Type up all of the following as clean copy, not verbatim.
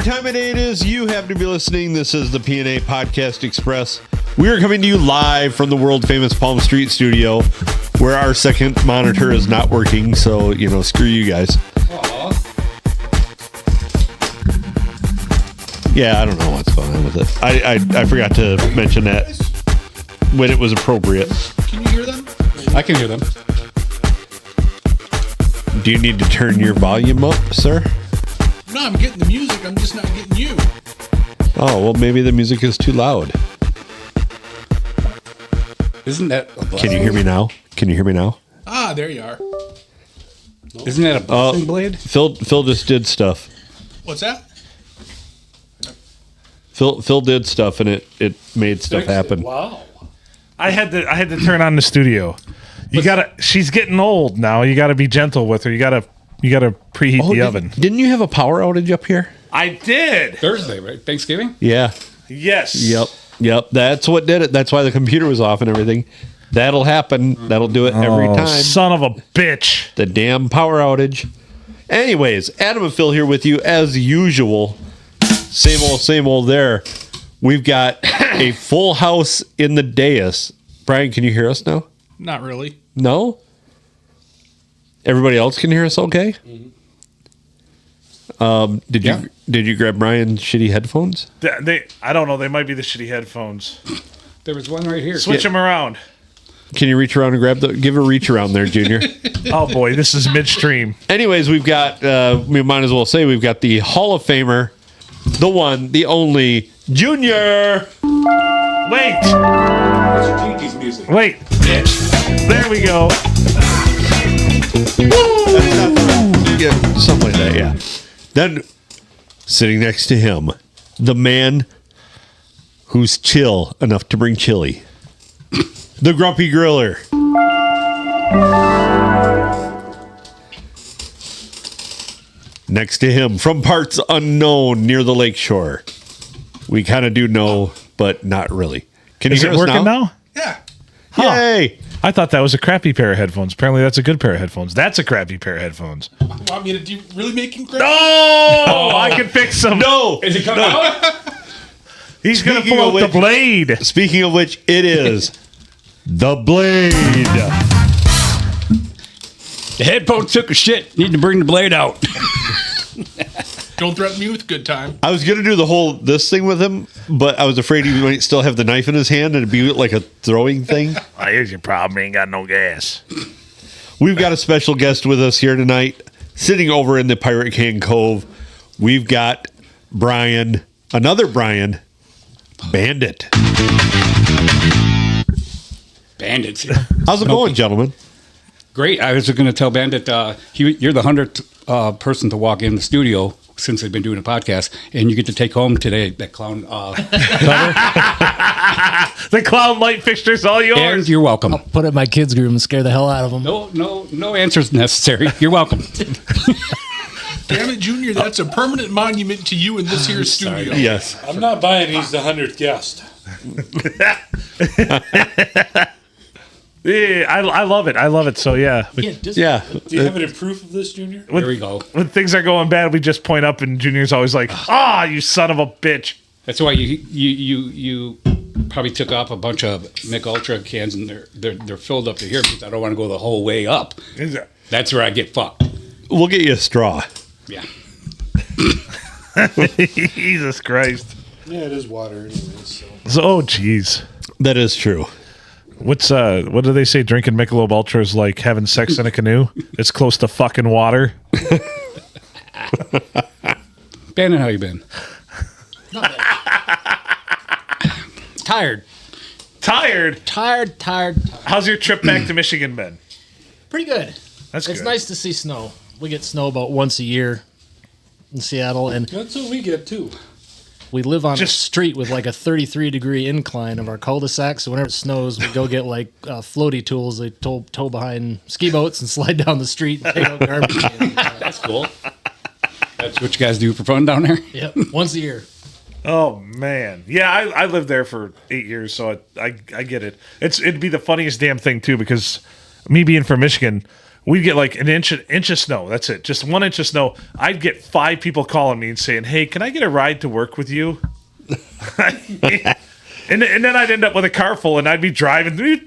time of day it is, you happen to be listening. This is the P&A Podcast Express. We are coming to you live from the world famous Palm Street studio, where our second monitor is not working. So, screw you guys. Aww. Yeah, I don't know what's going on with it. I forgot to mention that when it was appropriate. Can you hear them? I can hear them. Do you need to turn your volume up, sir? No, I'm getting the music. I'm just not getting you. Oh, well, maybe the music is too loud. Isn't that a blessing? Can you hear me now? Ah, there you are. Isn't that a blessing blade? Phil just did stuff. What's that? Phil did stuff, and it made stuff happen. Wow. I had to turn on the studio. She's getting old now. You gotta be gentle with her. You gotta preheat the oven. Didn't you have a power outage up here? I did. Thursday, right? Thanksgiving? Yeah. Yes. Yep. That's what did it. That's why the computer was off and everything. That'll happen. That'll do it every time. Son of a bitch. The damn power outage. Anyways, Adam and Phil here with you as usual. Same old there. We've got a full house in the dais. Brian, can you hear us now? Not really. No? Everybody else can hear us okay? Mm-hmm. Did you grab Brian's shitty headphones? I don't know. They might be the shitty headphones. There was one right here. Switch them around. Can you reach around and give a reach around there, Junior? Oh boy, this is midstream. Anyways, we've got, we might as well say we've got the Hall of Famer, the one, the only, Junior. Wait. That's your Jinkies music. Wait. There we go. Yeah, something like that, yeah. Then, sitting next to him, the man who's chill enough to bring chili. The Grumpy Griller. Next to him, from parts unknown near the lakeshore. We kind of do know, but not really. Can you Is hear it us working now? Yeah. Yay! I thought that was a crappy pair of headphones. Apparently, that's a good pair of headphones. That's a crappy pair of headphones. Want me to do really making crap? Oh, I can fix them. No! Is it coming out? He's going to Speaking pull of out the blade. Speaking of which, it is the blade. The headphones took a shit. Need to bring the blade out. Don't threaten me with good time. I was gonna do the whole this thing with him, but I was afraid he might still have the knife in his hand and it'd be like a throwing thing. Here's your problem. You ain't got no gas. We've got a special guest with us here tonight, sitting over in the Pirate Can Cove. We've got Brian, another Brian, Bandit. Bandits. How's it going, gentlemen? Great. I was going to tell Bandit, you're the 100th person to walk in the studio since I've been doing a podcast, and you get to take home today that clown cover. The clown light fixture's all yours. And you're welcome. I'll put it in my kids' room and scare the hell out of them. No answers necessary. You're welcome. Damn it, Junior, that's a permanent monument to you in this here studio. Yes. I'm not buying he's the 100th guest. Yeah, I love it. I love it. So, yeah. Yeah. Do you have any proof of this, Junior? There we go. When things are going bad, we just point up, and Junior's always like, you son of a bitch. That's why you probably took off a bunch of Mick Ultra cans, and they're filled up to here because I don't want to go the whole way up. That's where I get fucked. We'll get you a straw. Yeah. Jesus Christ. Yeah, it is water anyways. Oh, jeez. That is true. What do they say? Drinking Michelob Ultra is like having sex in a canoe. It's close to fucking water. Bandit, how you been? Not bad. Tired. How's your trip back to Michigan been? Pretty good. That's It's good. nice to see snow. We get snow about once a year in Seattle, and That's what we get too. we live on Just- a street with like a 33-degree incline of our cul-de-sac. So whenever it snows, we go get like floaty tools. They tow behind ski boats and slide down the street and take out garbage cans. That's cool. That's what you guys do for fun down there? Yep, once a year. Oh man, yeah, I lived there for 8 years, so I get it. It'd be the funniest damn thing too, because me being from Michigan, we'd get like an inch of snow. That's it. Just 1 inch of snow. I'd get 5 people calling me and saying, "Hey, can I get a ride to work with you?" and then I'd end up with a car full, and I'd be driving, and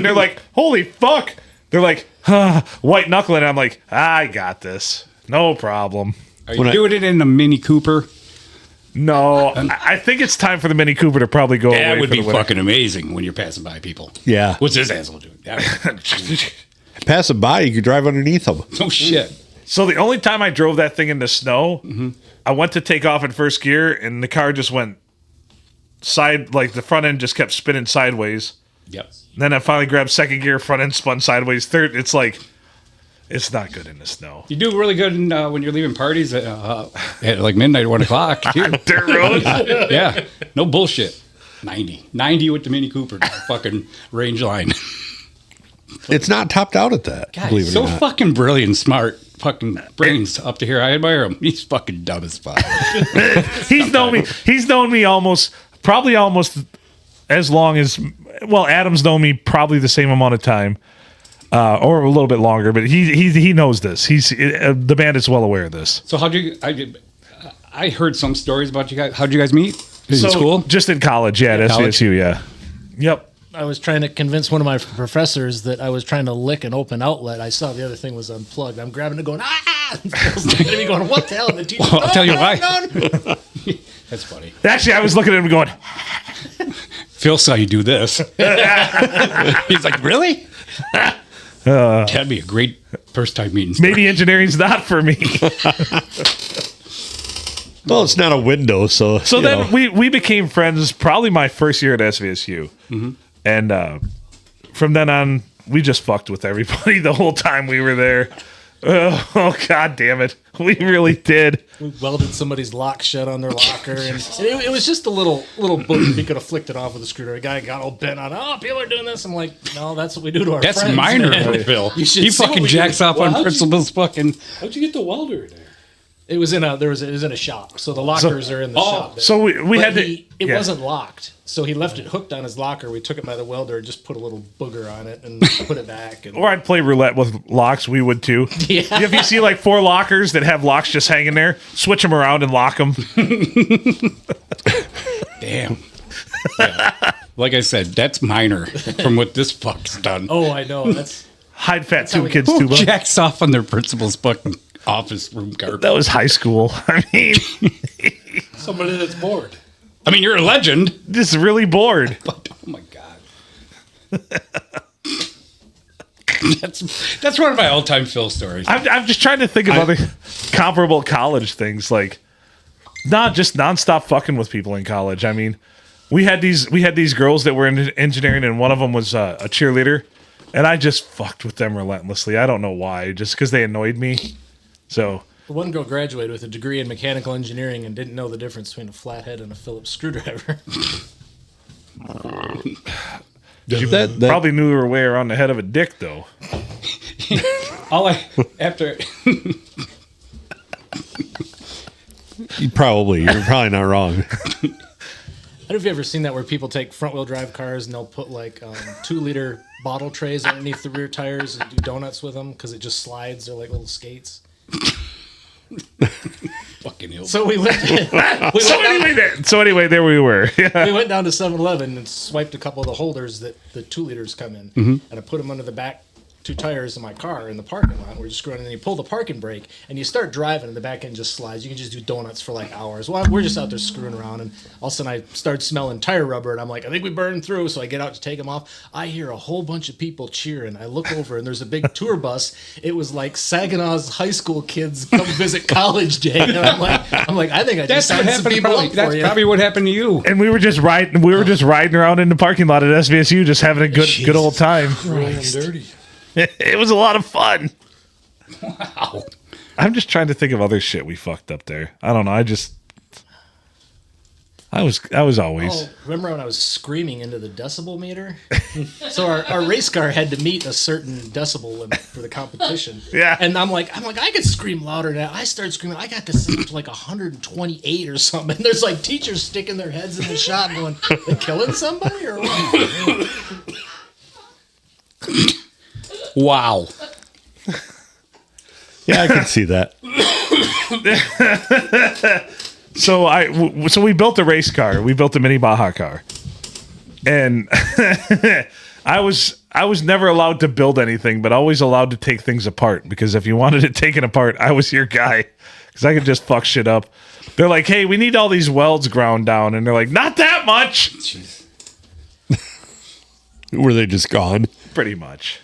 they're like, "Holy fuck!" They're like, white knuckling. And I'm like, "I got this, no problem." Are you doing it in a Mini Cooper? No, I think it's time for the Mini Cooper to probably go away. That would for be the winter. fucking amazing when you're passing by people. Yeah. What's this asshole doing? Pass it by, you could drive underneath them. No shit. So the only time I drove that thing in the snow, I went to take off in first gear, and the car just went side, like the front end just kept spinning sideways. Yep. Then I finally grabbed second gear, front end spun sideways. Third, it's like, it's not good in the snow. You do really good when you're leaving parties at like midnight or 1 o'clock. Too. Dirt roads. Yeah. No bullshit. 90 with the Mini Cooper. Fucking range line. It's not topped out at that. God, believe he's it so or not. fucking brilliant, smart, fucking brains up to here. I admire him. He's fucking dumb as fuck. He's known me almost as long as, well, Adam's known me probably the same amount of time, or a little bit longer. But he knows this. The bandit's well aware of this. So I heard some stories about you guys. How'd you guys meet? In school? Just in college, yeah, at college? SVSU, yeah. Yep. I was trying to convince one of my professors that I was trying to lick an open outlet. I saw the other thing was unplugged. I'm grabbing it, going ah! And Phil's looking at me, going, "What the hell?" And the teacher, Well, I'll tell you why. No. That's funny. Actually, I was looking at him going, Phil saw you do this. He's like, really? That'd be a great first time meeting. maybe engineering's not for me. Well, it's not a window, so. So you then know. we became friends probably my first year at SVSU. And from then on, we just fucked with everybody the whole time we were there. Oh, God damn it. We really did. We welded somebody's lock shut on their locker, and it was just a little book. He could have flicked it off with a screwdriver. A guy got all bent on. Oh, people are doing this. I'm like, no, that's what we do to our That's friends. minor, man. Phil. You should He see what fucking we jacks do. off Well, on how'd you- principal's fucking. How'd you get the welder in there? It was in a shop, so the lockers are in the shop. There. So we But had to. it yeah. wasn't locked, so he left it hooked on his locker. We took it by the welder, just put a little booger on it, and put it back. And Or I'd play roulette with locks. We would too. Yeah. If you see like 4 lockers that have locks just hanging there, switch them around and lock them. Damn. Yeah. Like I said, that's minor from what this fuck's done. oh, I know that's. Hide fat how two we- kids Who too much. jacks off on their principal's fucking office room carpet? That was high school. I mean, Somebody that's bored. I mean, you're a legend. just really bored. But, oh my god. That's one of my all-time Phil stories. I'm just trying to think of other comparable college things, like not just nonstop fucking with people in college. I mean, we had these girls that were in engineering, and one of them was a cheerleader, and I just fucked with them relentlessly. I don't know why, just because they annoyed me. So One girl graduated with a degree in mechanical engineering and didn't know the difference between a flathead and a Phillips screwdriver. that probably knew her way around the head of a dick, though. After you're probably not wrong. I don't know if you've ever seen that where people take front wheel drive cars and they'll put like 2-liter bottle trays underneath the rear tires and do donuts with them because it just slides. They're like little skates. fucking hill. So we went. So anyway, there we were. We went down to 7-Eleven and swiped a couple of the holders that the 2 liters come in, and I put them under the back 2 tires of my car in the parking lot. We're just screwing, and then you pull the parking brake, and you start driving, and the back end just slides. You can just do donuts for like hours. Well, we're just out there screwing around, and all of a sudden I start smelling tire rubber, and I'm like, I think we burned through. So I get out to take them off. I hear a whole bunch of people cheering. I look over, and there's a big tour bus. It was like Saginaw's high school kids come visit college day, and I'm like, I think I just That's what signed some happened. people Probably, up for that's you. probably what happened to you. And we were just riding. We were just riding around in the parking lot at SVSU, just having a good old time. Rolling dirty. It was a lot of fun. Wow. I'm just trying to think of other shit we fucked up there. I don't know. I was always. Oh, remember when I was screaming into the decibel meter? So our race car had to meet a certain decibel limit for the competition. Yeah. And I'm like, I could scream louder now. I started screaming. I got this up to like 128 or something. And there's like teachers sticking their heads in the shop going, "They killing somebody or what?" Wow. Yeah, I can see that. So we built a race car. We built a mini Baja car, and I was never allowed to build anything, but always allowed to take things apart. Because if you wanted it taken apart, I was your guy, because I could just fuck shit up. They're like, "Hey, we need all these welds ground down," and they're like, "Not that much." Jeez. Were they just gone? Pretty much.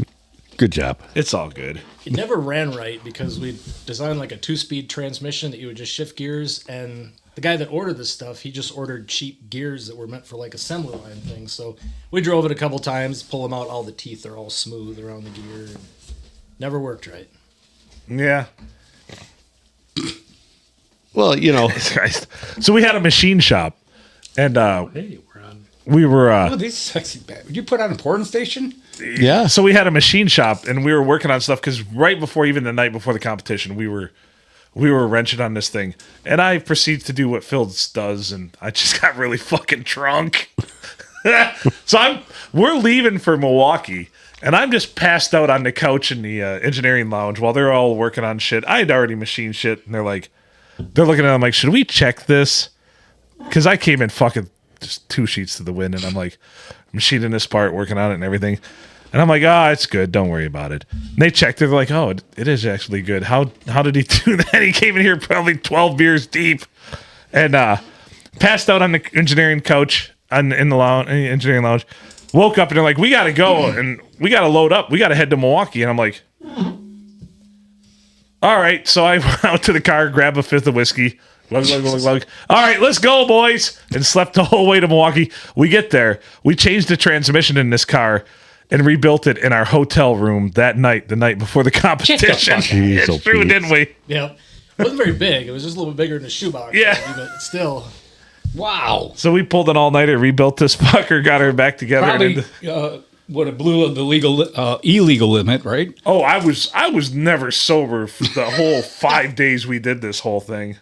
Good job. It's all good. It never ran right because we designed like a 2-speed transmission that you would just shift gears, and the guy that ordered this stuff, he just ordered cheap gears that were meant for like assembly line things. So we drove it a couple times, pull them out, all the teeth are all smooth around the gear. And never worked right. Yeah. Well, you know, So we had a machine shop, and Hey, we're on. we were Oh, these sexy bad. Would you put on a porn station? yeah. so we had a machine shop, and we were working on stuff because right before, even the night before the competition, we were wrenching on this thing, and I proceeded to do what Phil does, and I just got really fucking drunk. So we're leaving for Milwaukee, and I'm just passed out on the couch in the engineering lounge while they're all working on shit. I had already machined shit, and they're looking at it, I'm like, should we check this? Because I came in fucking just 2 sheets to the wind, and I'm like machining this part, working on it and everything. And I'm like, it's good. Don't worry about it. And they checked it. They're like, it is actually good. How did he do that? He came in here probably 12 beers deep and passed out on the engineering couch in the engineering lounge. Woke up and they're like, we got to go and we got to load up. We got to head to Milwaukee. And I'm like, all right. So I went out to the car, grabbed a 5th of whiskey. Lug. All right, let's go, boys. And slept the whole way to Milwaukee. We get there. We changed the transmission in this car and rebuilt it in our hotel room that night, the night before the competition. Jeez, It's true, didn't we? Yep. It wasn't very big. It was just a little bit bigger than a shoebox. Yeah. maybe, but still. Wow. So we pulled an all-nighter, rebuilt this fucker, got her back together. Probably would have blew the illegal limit, right? Oh, I was never sober for the whole 5 days we did this whole thing.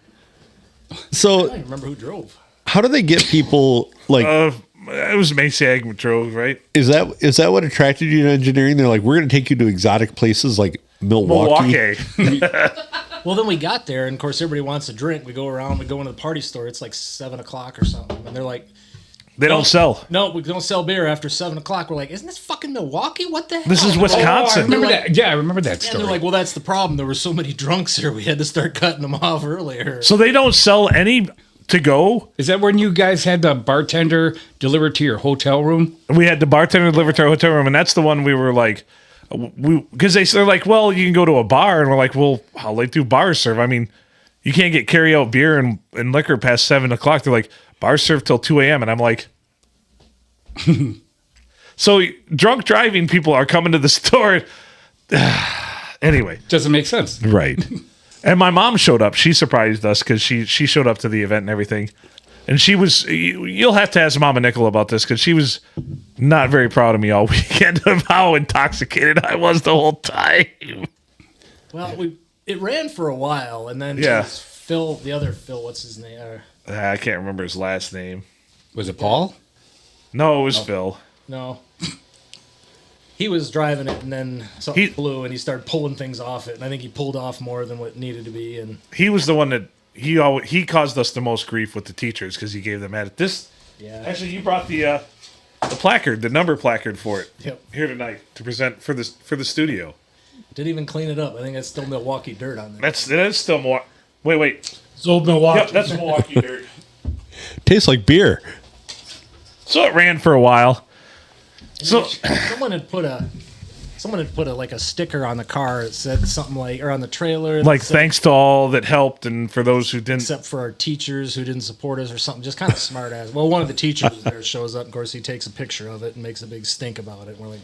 I So don't even remember who drove. how do they get people like? It was Macy Agmatrove, right? Is that what attracted you to engineering? They're like, we're going to take you to exotic places like Milwaukee. Well, then we got there, and of course, everybody wants a drink. We go around, we go into the party store. It's like 7 o'clock or something. And they're like, They don't sell. no, we don't sell beer after 7 o'clock. We're like, isn't this fucking Milwaukee? What the hell? This is I Wisconsin. remember They're like- that. Yeah, I remember that And story. they're like, well, that's the problem. There were so many drunks here. We had to start cutting them off earlier. So they don't sell any to go. Is that when you guys had the bartender delivered to your hotel room? We had the bartender deliver to our hotel room, and that's the one we were like, because they're like, well, you can go to a bar, and we're like, well, how late do bars serve? I mean, you can't get carry out beer and liquor past 7 o'clock. They're like, bars serve till 2 a.m. And I'm like, so drunk driving people are coming to the store. Anyway, Doesn't make sense. right. And my mom showed up. She surprised us because she showed up to the event and everything. And she was, you'll have to ask Mama Nickel about this because she was not very proud of me all weekend of how intoxicated I was the whole time. Well, it ran for a while, and then Yeah. Phil, the other Phil, what's his name? I can't remember his last name. Was it Paul? No, it was Phil. No. He was driving it, and then something He- blew, and he started pulling things off it. And I think he pulled off more than what needed to be. And He was the one that he caused us the most grief with the teachers because he gave them at this. yeah, Actually, you brought the placard, the number placard for it yep. here tonight to present for the studio. Didn't even clean it up. I think that's still Milwaukee dirt on there. That is still more. Wait. It's old Milwaukee. Yep, that's Milwaukee dirt. Tastes like beer. So it ran for a while. So someone had put a like a sticker on the car that said something like, or on the trailer, that like said, thanks to all that helped and for those who didn't. except for our teachers who didn't support us or something, just kind of smart ass. Well, one of the teachers there shows up. Of course, he takes a picture of it and makes a big stink about it. We're like,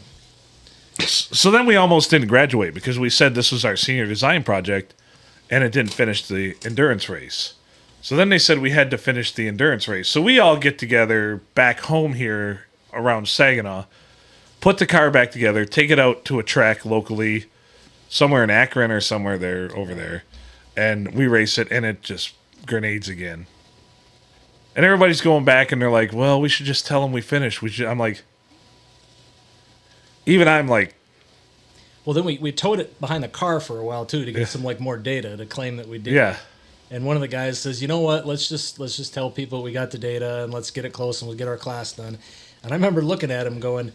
So then we almost didn't graduate because we said this was our senior design project and it didn't finish the endurance race. So then they said we had to finish the endurance race. So we all get together back home here around Saginaw, put the car back together, take it out to a track locally, somewhere in Akron or somewhere there over there, and we race it, and it just grenades again. And everybody's going back, and they're like, "Well, we should just tell them we finished." I'm like, Well, then we towed it behind the car for a while too to get some like more data to claim that we did. Yeah. And one of the guys says, "You know what? Let's just tell people we got the data and let's get it close and we'll get our class done." And I remember looking at him going,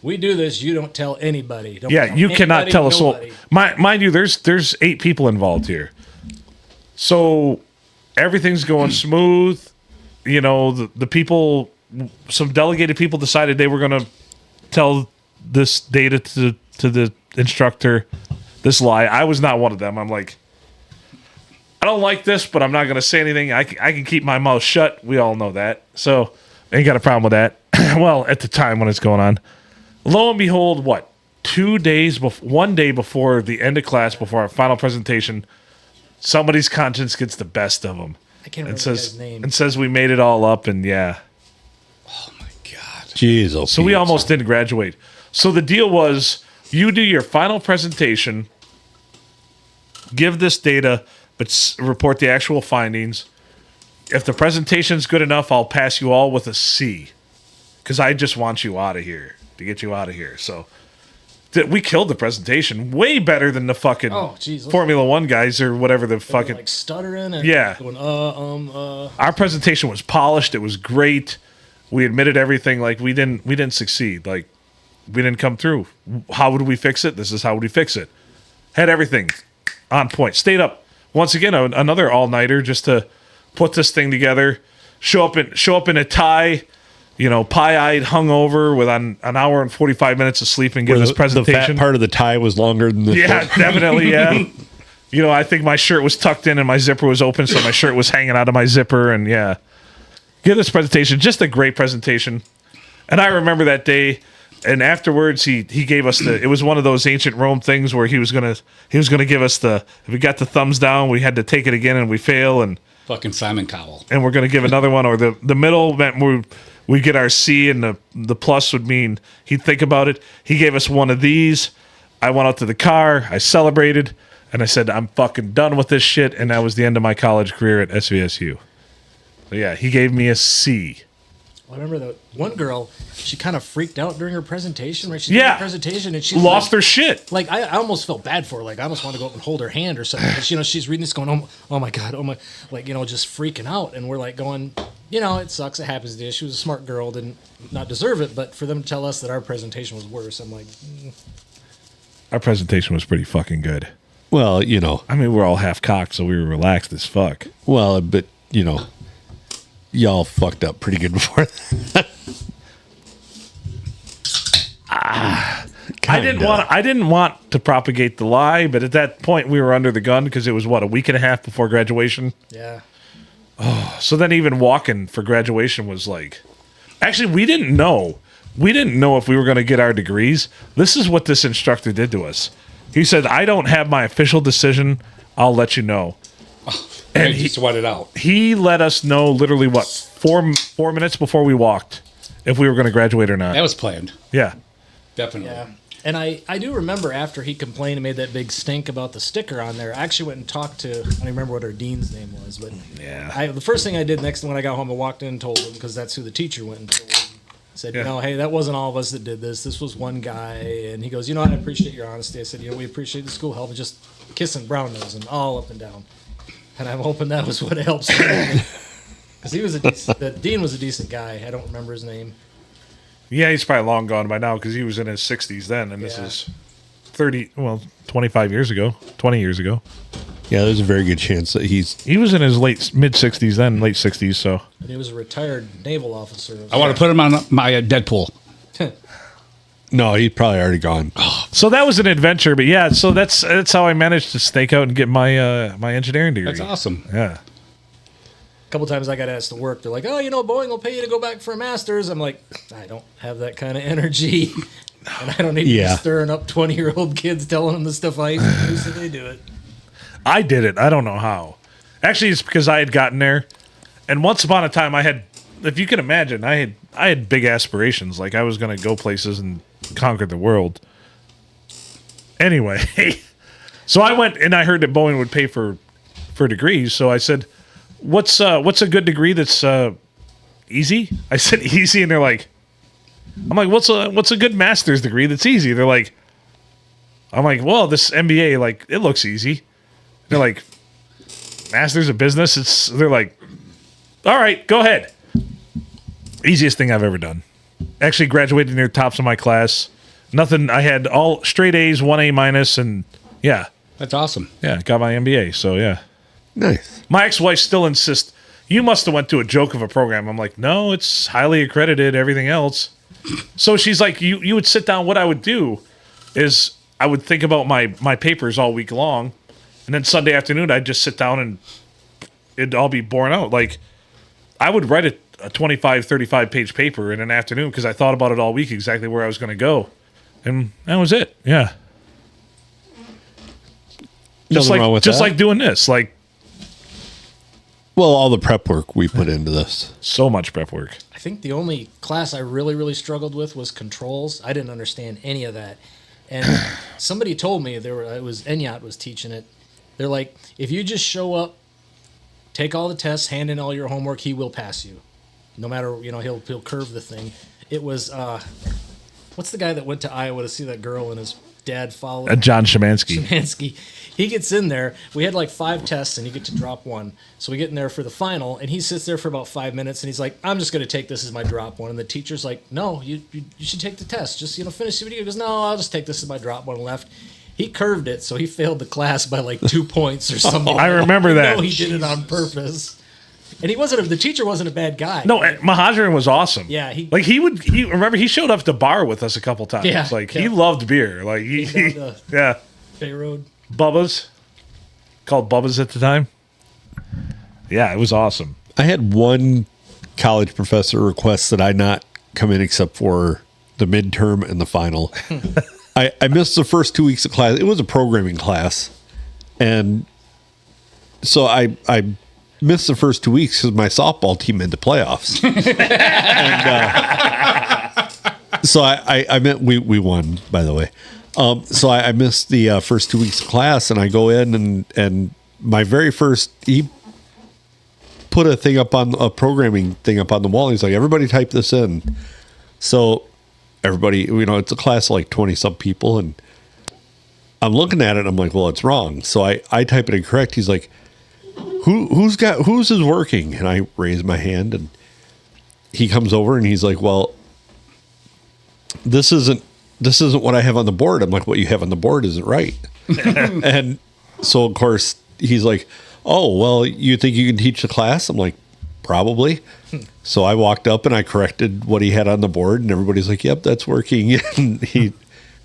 "We do this. You don't tell anybody. Don't Yeah, tell you cannot anybody, tell us. Well, nobody." mind you, there's 8 people involved here, so everything's going smooth. You know, the people, some delegated people decided they were going to tell this data to the instructor, this lie. I was not one of them. I'm like, I don't like this, but I'm not going to say anything. I can keep my mouth shut. We all know that. So, ain't got a problem with that. Well, at the time when it's going on. Lo and behold, what? 2 days before, 1 day before the end of class, before our final presentation, somebody's conscience gets the best of them. I can't remember And the says, guy's name. and says we made it all up, and yeah. Oh my God. Jesus. So we almost didn't graduate. So the deal was, you do your final presentation, give this data, but report the actual findings. If the presentation's good enough, I'll pass you all with a C, because I just want you out of here, to get you out of here. So we killed the presentation way better than the fucking Formula One guys or whatever the fucking like stuttering and going Our presentation was polished. It was great. We admitted everything. Like we didn't succeed. Like we didn't come through. How would we fix it? This is how would we fix it. Had everything on point. Stayed up once again, another all-nighter just to put this thing together. Show up in a tie, pie-eyed, hungover with an hour and 45 minutes of sleep and give this presentation. The fat part of the tie was longer than the Yeah, definitely, yeah. I think my shirt was tucked in and my zipper was open, so my shirt was hanging out of my zipper, and yeah. Give this presentation, just a great presentation. And I remember that day, and afterwards he gave us it was one of those ancient Rome things where he was gonna give us if we got the thumbs down, we had to take it again and we fail, and Fucking Simon Cowell. and we're gonna give another one, or the middle meant we get our C, and the plus would mean he'd think about it. He gave us one of these. I went out to the car, I celebrated, and I said, I'm fucking done with this shit, and that was the end of my college career at SVSU. So yeah, he gave me a C. Well, I remember the one girl, she kind of freaked out during her presentation, right? She did Yeah. her presentation and she Lost her shit. Like I almost felt bad for her. Like I almost wanted to go up and hold her hand or something. But, she's reading this going, oh my God, oh my, like, just freaking out. And we're like going, it sucks. It happens to you. She was a smart girl, didn't not deserve it. But for them to tell us that our presentation was worse, I'm like, Our presentation was pretty fucking good. Well, I mean, we're all half cocked, so we were relaxed as fuck. well, but y'all fucked up pretty good before that. I didn't want to propagate the lie, but at that point we were under the gun because it was a week and a half before graduation. yeah. So then even walking for graduation was like, actually we didn't know if we were going to get our degrees. This is what this instructor did to us. He said, I don't have my official decision. I'll let you know. And he sweated out. He let us know literally 4 minutes before we walked if we were going to graduate or not. That was planned. Yeah. Definitely. Yeah. And I do remember after he complained and made that big stink about the sticker on there, I actually went and talked to, I don't remember what our dean's name was, but Yeah. the first thing I did next when I got home, I walked in and told him, because that's who the teacher went and told him. Said, Yeah. hey, that wasn't all of us that did this. This was one guy. And he goes, I appreciate your honesty. I said, we appreciate the school help. And just kissing brown nosing all up and down. And I'm hoping that was what helps. Because the dean was a decent guy. I don't remember his name. Yeah, he's probably long gone by now because he was in his 60s then, and this Yeah. is 20 years ago. Yeah, there's a very good chance that He was in his mid 60s then, late 60s, so. And he was a retired naval officer. I want to put him on my Deadpool. no, he's probably already gone. So that was an adventure, but yeah, so that's how I managed to snake out and get my my engineering degree. That's awesome. Yeah. A couple times I got asked to work. They're like, Boeing will pay you to go back for a master's. I'm like, I don't have that kind of energy. And I don't need to be stirring up 20-year-old kids telling them the stuff I used to do, so they do it. I did it. I don't know how. Actually, it's because I had gotten there, and once upon a time I had, if you can imagine, I had big aspirations. Like I was going to go places and conquer the world. Anyway, so I went and I heard that Boeing would pay for degrees. So I said, "What's a good degree that's easy?" I said easy, and they're like, "I'm like, what's a good master's degree that's easy?" They're like, I'm like, well, this MBA, like, it looks easy. They're like, Masters of Business. They're like, all right, go ahead. Easiest thing I've ever done. Actually graduated near tops of my class. Nothing. I had all straight A's, 1 A minus, and yeah. That's awesome. Yeah, got my MBA. So yeah. Nice. My ex-wife still insists, you must have went to a joke of a program. I'm like, no, it's highly accredited, everything else. So she's like, you would sit down. What I would do is I would think about my papers all week long. And then Sunday afternoon, I'd just sit down and it'd all be borne out. Like, I would write a 25, 35-page paper in an afternoon because I thought about it all week, exactly where I was going to go. And that was it. Yeah. Nothing wrong with that. Like doing this. Like, well, all the prep work we put into this. so much prep work. I think the only class I really, really struggled with was controls. I didn't understand any of that. And somebody told me it was Enyat was teaching it. They're like, if you just show up, take all the tests, hand in all your homework, he will pass you. No matter, he'll curve the thing. It was, what's the guy that went to Iowa to see that girl and his dad followed? John Szymanski. Szymanski. He gets in there. We had like 5 tests, and you get to drop one. So we get in there for the final, and he sits there for about 5 minutes, and he's like, "I'm just going to take this as my drop one." And the teacher's like, "No, you should take the test. Just finish the video." He goes, "No, I'll just take this as my drop one." And left. He curved it, so he failed the class by like 2 points or something. I remember that. No, he did it on purpose. And the teacher wasn't a bad guy. No, Mahajaran was awesome. Yeah, he showed up to bar with us a couple times. Yeah, he loved beer. Like yeah. Bay Road. Bubba's. Called Bubba's at the time. Yeah, it was awesome. I had one college professor request that I not come in except for the midterm and the final. I missed the first 2 weeks of class. It was a programming class. And so I missed the first 2 weeks because my softball team made the playoffs. And so I meant we won, by the way. So I missed the first 2 weeks of class, and I go in and my very first, he put a programming thing up on the wall. He's like, everybody type this in. So everybody, it's a class of like 20 some people, and I'm looking at it and I'm like, well, it's wrong. So I type it incorrect. He's like, whose is working? And I raise my hand, and he comes over and he's like, well, this isn't what I have on the board. I'm like, what you have on the board isn't right. And so, of course, he's like, oh, well, you think you can teach the class? I'm like, probably. So I walked up and I corrected what he had on the board, and everybody's like, yep, that's working. And he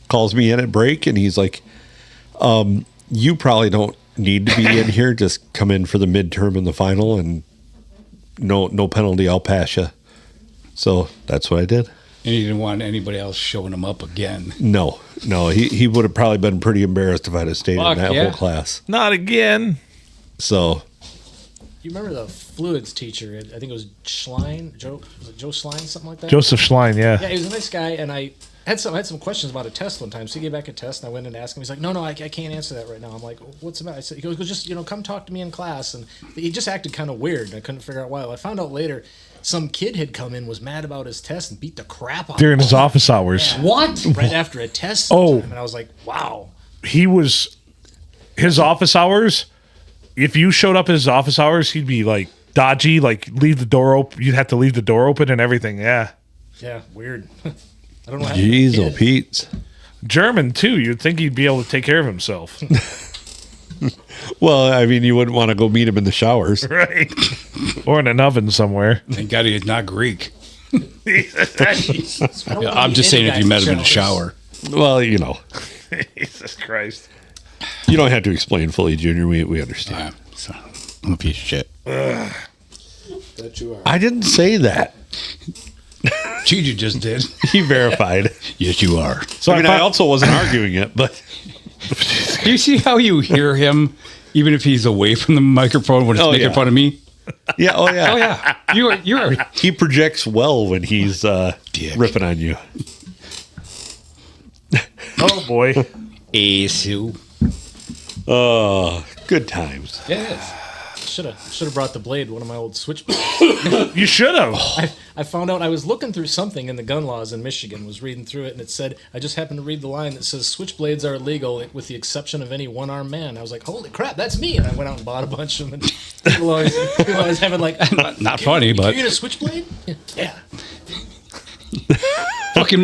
calls me in at break, and he's like, you probably don't need to be in here. Just come in for the midterm and the final, and no penalty. I'll pass you. So that's what I did. And he didn't want anybody else showing him up again. No. He would have probably been pretty embarrassed if I'd have stayed in that whole class. Not again. So. You remember the fluids teacher? I think it was Schlein. Joe Schlein, something like that? Joseph Schlein, yeah. Yeah, he was a nice guy, and I had some questions about a test one time. So he gave back a test, and I went and asked him. He's like, no, I can't answer that right now. I'm like, what's the matter? I said, he goes, just come talk to me in class. And he just acted kind of weird, and I couldn't figure out why. Well, I found out later some kid had come in, was mad about his test, and beat the crap out of him. During his office hours. Yeah. What? Right after a test sometime, and I was like, wow. His office hours, if you showed up at his office hours, he'd be like dodgy, like leave the door open. You'd have to leave the door open and everything. Yeah. Yeah, weird. I don't know how. Jeez, oh Pete. German too. You'd think he'd be able to take care of himself. Well, I mean, you wouldn't want to go meet him in the showers. Right. Or in an oven somewhere. Thank God he's not Greek. I don't wanna I'm meet just saying any if you guy met him in the showers. shower. Well, Jesus Christ. you don't have to explain fully, Junior. We understand. So, I'm a piece of shit. That you are. I didn't say that. Gigi just did. He verified. Yes, you are. So I also wasn't arguing it, but Do you see how you hear him, even if he's away from the microphone when it's making fun of me? yeah, oh yeah, Oh yeah, you are. He projects well when he's ripping on you. Oh boy. Asu. Oh, good times. Yes. should have brought the blade, one of my old switchblades. You should have. I found out I was looking through something in the gun laws in Michigan, was reading through it, and it said, I just happened to read the line that says switchblades are illegal with the exception of any one-armed man. I was like, holy crap, that's me. And I went out and bought a bunch of them. And people always having like, Not funny, but you get a switchblade? Yeah. fucking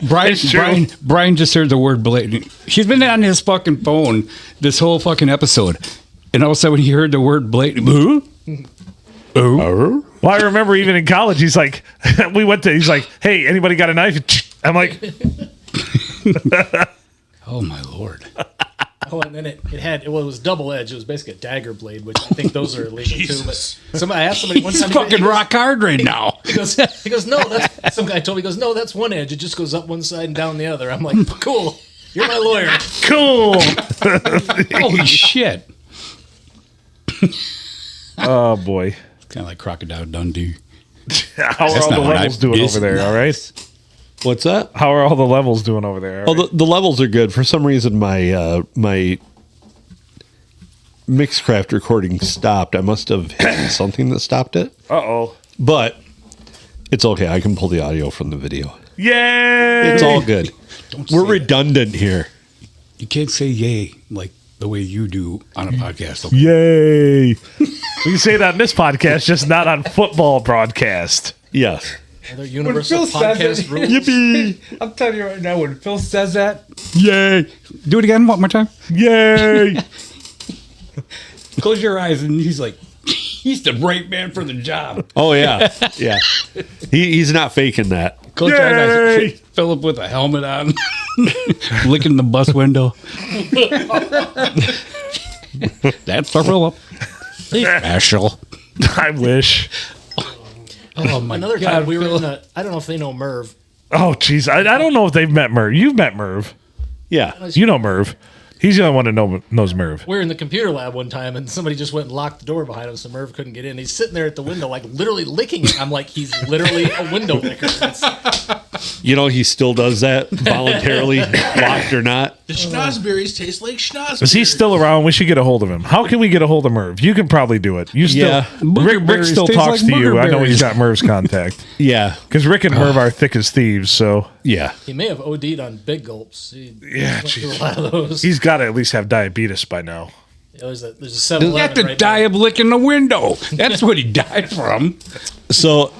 Brian just heard the word blade. He's been on his fucking phone this whole fucking episode, and all of a sudden he heard the word blade. Well, I remember even in college, he's like, he's like, hey, anybody got a knife? I'm like, Oh my lord! Oh, and then it was double edged. It was basically a dagger blade, which I think those are illegal too. But I asked somebody one time, He's fucking rock hard right now. He goes, no, that's some guy told me. He goes, no, that's one edge. It just goes up one side and down the other. I'm like, cool. You're my lawyer. cool. Holy shit! Oh boy. Kind of like Crocodile Dundee. How are all the levels doing over there? All right. What's that? How are all the levels doing over there? Oh, the levels are good. For some reason, my my Mixcraft recording stopped. I must have hit something that stopped it. Uh-oh. But it's okay. I can pull the audio from the video. Yay! It's all good. We're redundant here. You can't say yay like the way you do on a podcast. Okay? Yay! We can say that on this podcast, just not on football broadcast. Yes. Are there universal Phil says podcast it- rules? Yippee! I'm telling you right now, when Phil says that, yay! Do it again one more time. Yay! Close your eyes, and he's like, he's the right man for the job. Oh yeah, yeah. He's not faking that. Close your eyes. Philip with a helmet on, licking the bus window. That's the Philip. Special. I wish. Oh my Another God, time we were Phil. in I don't know if they know Merv. Oh, jeez. I don't know if they've met Merv. You've met Merv. Yeah. You know Merv. He's the only one that knows Merv. We were in the computer lab one time, and somebody just went and locked the door behind him, so Merv couldn't get in. He's sitting there at the window, like literally licking it. I'm like, he's literally a window licker. You know he still does that voluntarily, locked or not. The schnozberries taste like schnozberries. Is he still around? We should get a hold of him. How can we get a hold of Merv? You can probably do it. You still, Yeah. Rick still Tastes talks like to you. I know he's boogerberries. got Merv's contact. Yeah. Because Rick and Merv are thick as thieves, so Yeah. He may have OD'd on big gulps. He Yeah, went through jeez. a lot of those. he's got to at least have diabetes by now. There's a He 7-Eleven had to right die there. of licking the window. That's what he died from. So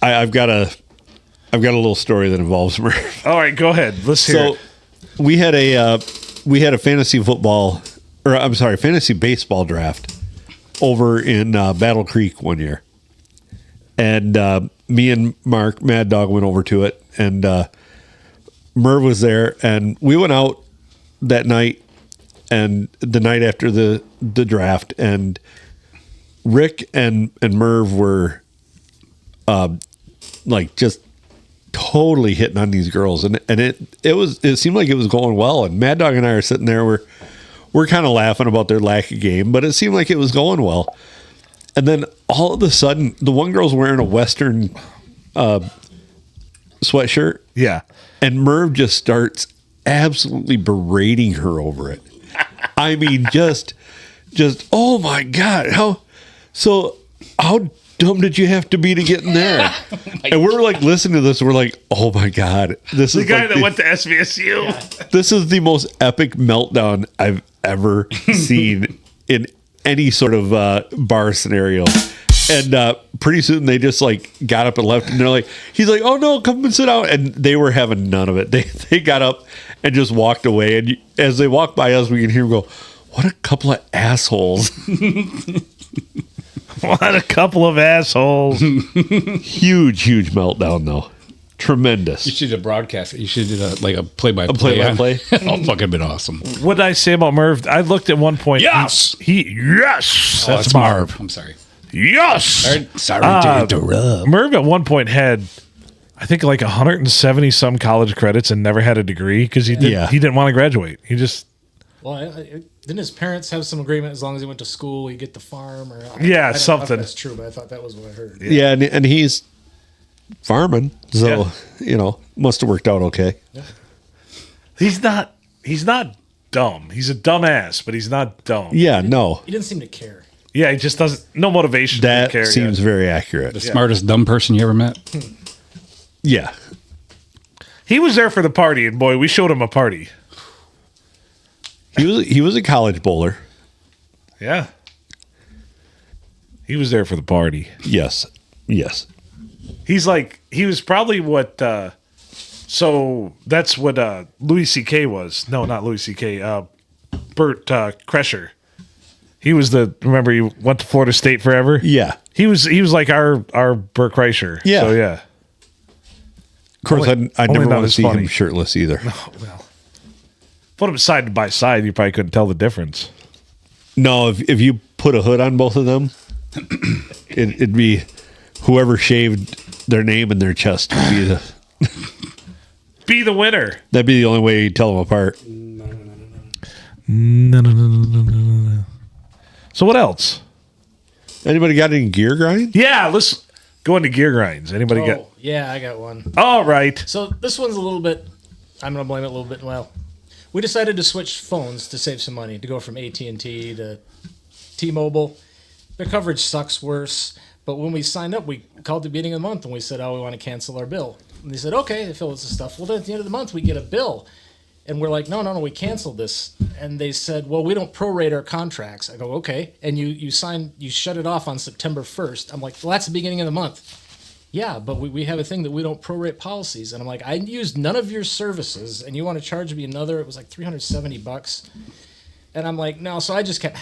I've got a little story that involves Merv. All right, go ahead. Let's hear So it. we had a fantasy fantasy baseball draft over in Battle Creek one year, and me and Mark Mad Dog went over to it, and Merv was there, and we went out that night and the night after the draft, and Rick and Merv were like just totally hitting on these girls, and it seemed like it was going well, and Mad Dog and I are sitting there, we're kind of laughing about their lack of game, but it seemed like it was going well. And then all of a sudden, the one girl's wearing a Western sweatshirt, Yeah. and Merv just starts absolutely berating her over it. I mean, just oh my God, how dumb did you have to be to get in there? And we're like listening to this, and we're like, oh my God, this The is guy like that went to SVSU. this is the most epic meltdown I've ever seen in any sort of bar scenario. And pretty soon they just like got up and left, and they're like, he's like, oh no, come and sit down. And they were having none of it. They got up and just walked away. And as they walk by us, we can hear them go, what a couple of assholes. What a couple of assholes. Huge meltdown though. Tremendous. You should have broadcast it. You should have like a play-by-play. play-by-play? Oh, fucking been awesome. What did I say about Merv? I looked at one point. Yes! Yes! Oh, That's that's Marv. Marv. I'm sorry. Yes! Sorry to interrupt. Merv at one point had, I think, like 170 some college credits and never had a degree because he didn't want to graduate. He just Well, didn't his parents have some agreement as long as he went to school, he'd get the farm? Or Yeah, I don't know if something. that's true, but I thought that was what I heard. Yeah, and he's farming, so must have worked out okay. he's not dumb. He's a dumbass, but he's not dumb. Yeah, no. He didn't seem to care. Yeah, he just doesn't. No motivation. That to care, seems very accurate. The smartest dumb person you ever met. Yeah. He was there for the party, and boy, we showed him a party. He was a college bowler. Yeah. He was there for the party. Yes. Yes. He was probably what, so that's what Louis C.K. was. No, not Louis C.K. Bert Kreischer. He was remember he went to Florida State forever? Yeah. He was like our Bert Kreischer. Yeah. So, yeah. Of course, I'd never not want to as see funny. him shirtless either. Well, put them side by side, you probably couldn't tell the difference. No, if you put a hood on both of them, it'd be whoever shaved their name and their chest would Be the winner. that'd be the only way you'd tell them apart. No. So what else? Anybody got any gear grind? Yeah, let's go into gear grinds. Anybody got? Yeah, I got one. All right. So this one's a little bit. I'm gonna blame it a little bit. Well, we decided to switch phones to save some money, to go from AT&T to T-Mobile. Their coverage sucks worse. But when we signed up, we called the beginning of the month and we said, "Oh, we want to cancel our bill." And they said, "Okay," they fill us the stuff. Well, then at the end of the month, we get a bill. And we're like, no, we canceled this. And they said, well, we don't prorate our contracts. I go, okay. And you shut it off on September 1st. I'm like, well, that's the beginning of the month. Yeah, but we have a thing that we don't prorate policies. And I'm like, I used none of your services, and you want to charge me another? It was like $370. And I'm like, no. So I just kept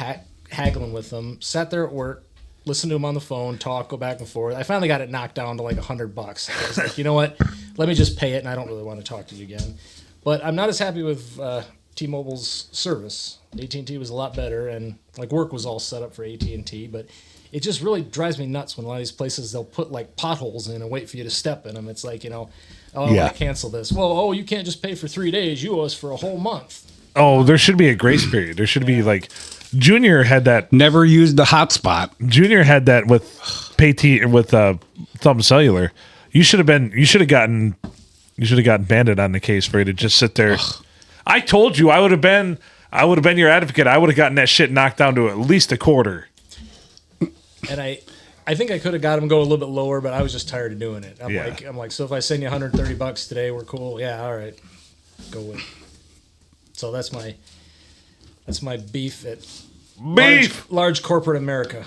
haggling with them, sat there at work, listened to them on the phone, talk, go back and forth. I finally got it knocked down to like $100. I was like, you know what? Let me just pay it, and I don't really want to talk to you again. But I'm not as happy with T-Mobile's service. AT&T was a lot better, and like work was all set up for AT&T. But it just really drives me nuts when a lot of these places, they'll put like potholes in and wait for you to step in them. It's like, I want to cancel this. Well, you can't just pay for 3 days. You owe us for a whole month. Oh, there should be a grace period. There should be like Junior had that. Never used the hotspot. Junior had that with Thumb Cellular. You should have gotten Bandit on the case for you to just sit there. Ugh. I told you I would have been your advocate. I would have gotten that shit knocked down to at least a quarter. And I think I could have got him go a little bit lower, but I was just tired of doing it. I'm like, so if I send you $130 today, we're cool. Yeah, all right, go with it. So that's my beef at large corporate America.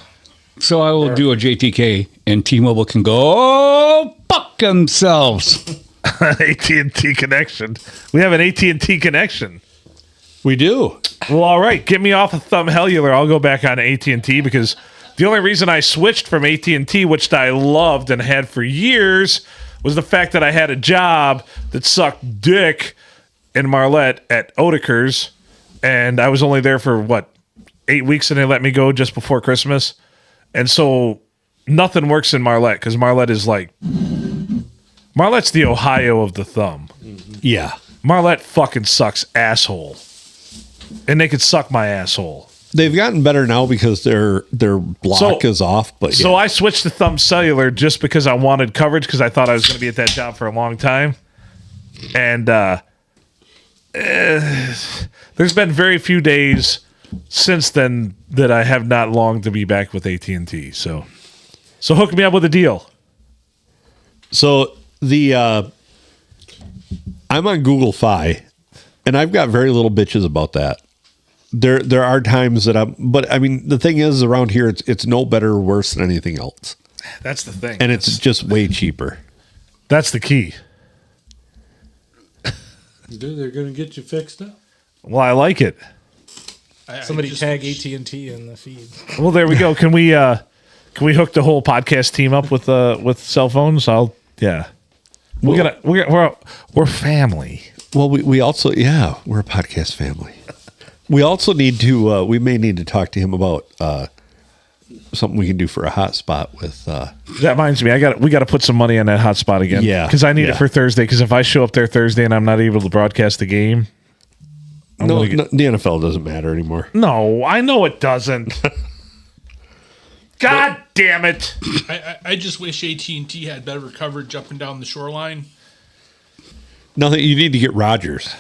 So I will do a JTK, and T-Mobile can go fuck themselves. AT&T connection. We have an AT&T connection. We do. Well, all right. Get me off of Thumb Cellular. I'll go back on AT&T because the only reason I switched from AT&T, which I loved and had for years, was the fact that I had a job that sucked dick in Marlette at Oedeker's, and I was only there for 8 weeks, and they let me go just before Christmas. And so nothing works in Marlette because Marlette's the Ohio of the thumb. Yeah. Marlette fucking sucks asshole. And they could suck my asshole. They've gotten better now because their block is off. But So I switched to Thumb Cellular just because I wanted coverage because I thought I was going to be at that job for a long time. And there's been very few days since then that I have not longed to be back with AT&T. So hook me up with a deal. So I'm on Google Fi, and I've got very little bitches about that. There are times that but I mean, the thing is, around here, it's no better or worse than anything else. That's the thing. And it's just way cheaper. That's the key. Dude, they're going to get you fixed up. Well, I like it. Somebody tag AT&T in the feed. Well, there we go. Can we hook the whole podcast team up with cell phones? We're family. Well, we also, we're a podcast family. We also need to, we may need to talk to him about something we can do for a hotspot with. That reminds me, we got to put some money on that hotspot again. Yeah. Because I need it for Thursday. Because if I show up there Thursday and I'm not able to broadcast the game. No, the NFL doesn't matter anymore. No, I know it doesn't. God damn it! I just wish AT&T had better coverage up and down the shoreline. Nothing. You need to get Rogers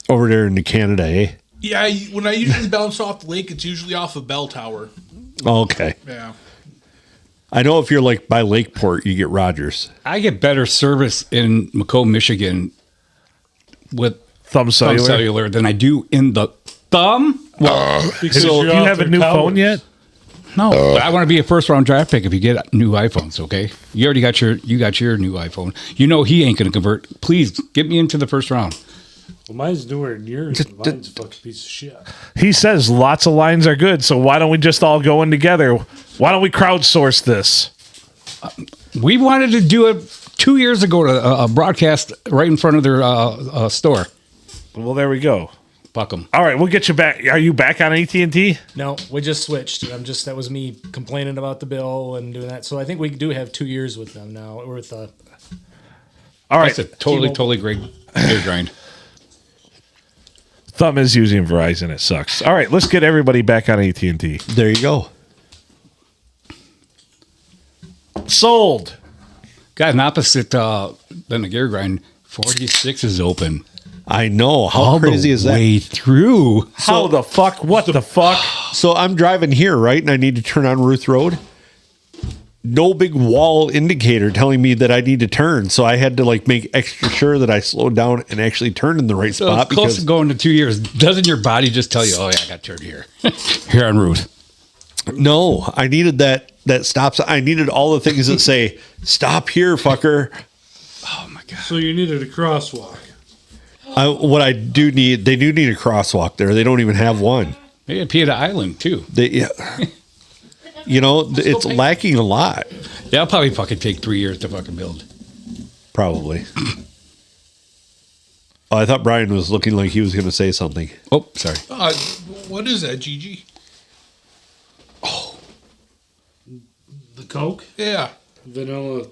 over there in Canada, eh? Yeah, when I usually bounce off the lake, it's usually off a bell tower. Okay. Yeah. I know if you're like by Lakeport, you get Rogers. I get better service in Macomb, Michigan with Thumb cellular. than I do in the thumb. Well, Because So you're you out have a there new cowards. phone yet? no, but I want to be a first round draft pick if you get new iPhones. Okay, you already got your new iPhone. You know he ain't going to convert. Please get me into the first round. Well, mine's newer than yours. and Mine's a fucking piece of shit. He says lots of lines are good, so why don't we just all go in together? Why don't we crowdsource this? We wanted to do it 2 years ago to a broadcast right in front of their store. Well, there we go. Fuck them. All right, we'll get you back. Are you back on AT&T? No, we just switched. That was me complaining about the bill and doing that. So I think we do have 2 years with them now. With All right. That's a totally great gear grind. Thumb is using Verizon. It sucks. All right, let's get everybody back on AT&T. There you go. Sold. Got an opposite than the gear grind. 46 is open. I know. How All crazy the is that? way through. How the fuck? What the fuck? So I'm driving here, right? And I need to turn on Ruth Road. No big wall indicator telling me that I need to turn. So I had to like make extra sure that I slowed down and actually turned in the right So spot. it's close to going to 2 years. Doesn't your body just tell you, oh, yeah, I got turned here? Here on route. No, I needed that stop sign. I needed all the things that say, stop here, fucker. Oh, my God. So you needed a crosswalk. What I do need, they do need a crosswalk there. They don't even have one. Maybe at P&A Island, too. You know, it's lacking a lot. That'll probably fucking take 3 years to fucking build. Probably. Oh, I thought Brian was looking like he was going to say something. Oh, sorry. What is that, Gigi? The Coke, Yeah. vanilla,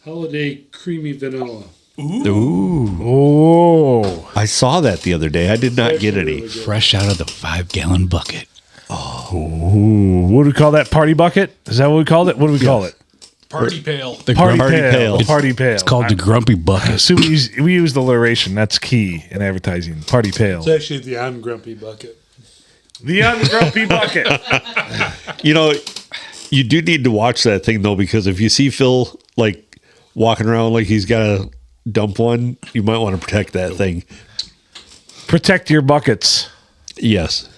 holiday creamy vanilla. Oh. I saw that the other day. I did not get any. Really good. Fresh out of the 5-gallon bucket. Ooh, what do we call that? Party bucket? Is that what we called it? What do we call it? Party pail. The Party Party pail. pail. Party pail. It's called the grumpy bucket. So we use the alliteration. That's key in advertising. Party pail. It's actually the I'm grumpy bucket. The ungrumpy bucket. You know, you do need to watch that thing, though, because if you see Phil, like, walking around like he's got to dump one, you might want to protect that thing. Protect your buckets. Yes.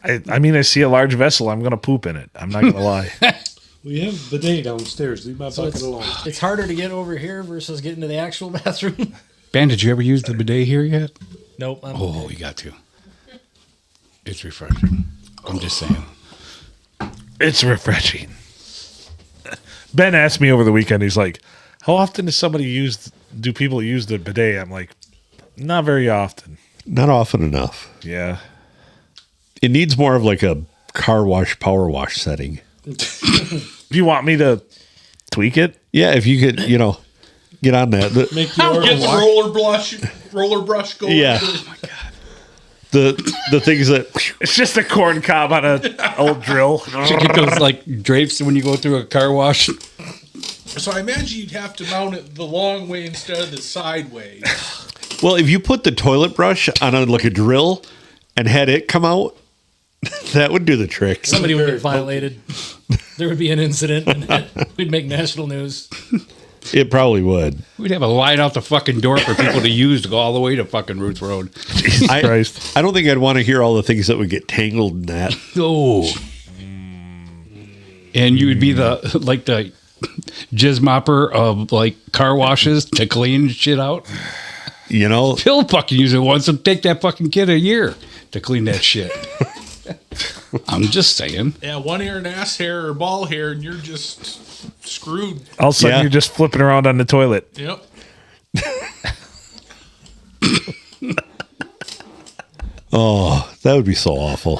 I mean, I see a large vessel. I'm going to poop in it. I'm not going to lie. We have a bidet downstairs. Leave my bucket alone. it's harder to get over here versus getting to the actual bathroom. Ben, did you ever use the bidet here yet? Nope. Oh, you got to. It's refreshing. I'm just saying. It's refreshing. Ben asked me over the weekend, he's like, how often do people use the bidet? I'm like, not very often. Not often enough. Yeah. It needs more of like a car wash, power wash setting. Do you want me to tweak it? Yeah, if you could, get on that. Make your Get the roller brush going. Yeah. Oh my God. The things that It's just a corn cob on an old drill. Should get those like drapes when you go through a car wash. So I imagine you'd have to mount it the long way instead of the sideways. well, if you put the toilet brush on like a drill and had it come out, that would do the trick. Somebody would get violated. There would be an incident, and we'd make national news. It probably would. We'd have a line out the fucking door for people to use to go all the way to fucking Ruth Road. Jesus Christ. I don't think I'd want to hear all the things that would get tangled in that. Oh. And you would be the jizz mopper of like car washes to clean shit out. He'll fucking use it once and take that fucking kid a year to clean that shit. I'm just saying. Yeah, one hair and ass hair or ball hair, and you're just screwed. All of a sudden, Yeah. you're just flipping around on the toilet. Yep. Oh, that would be so awful.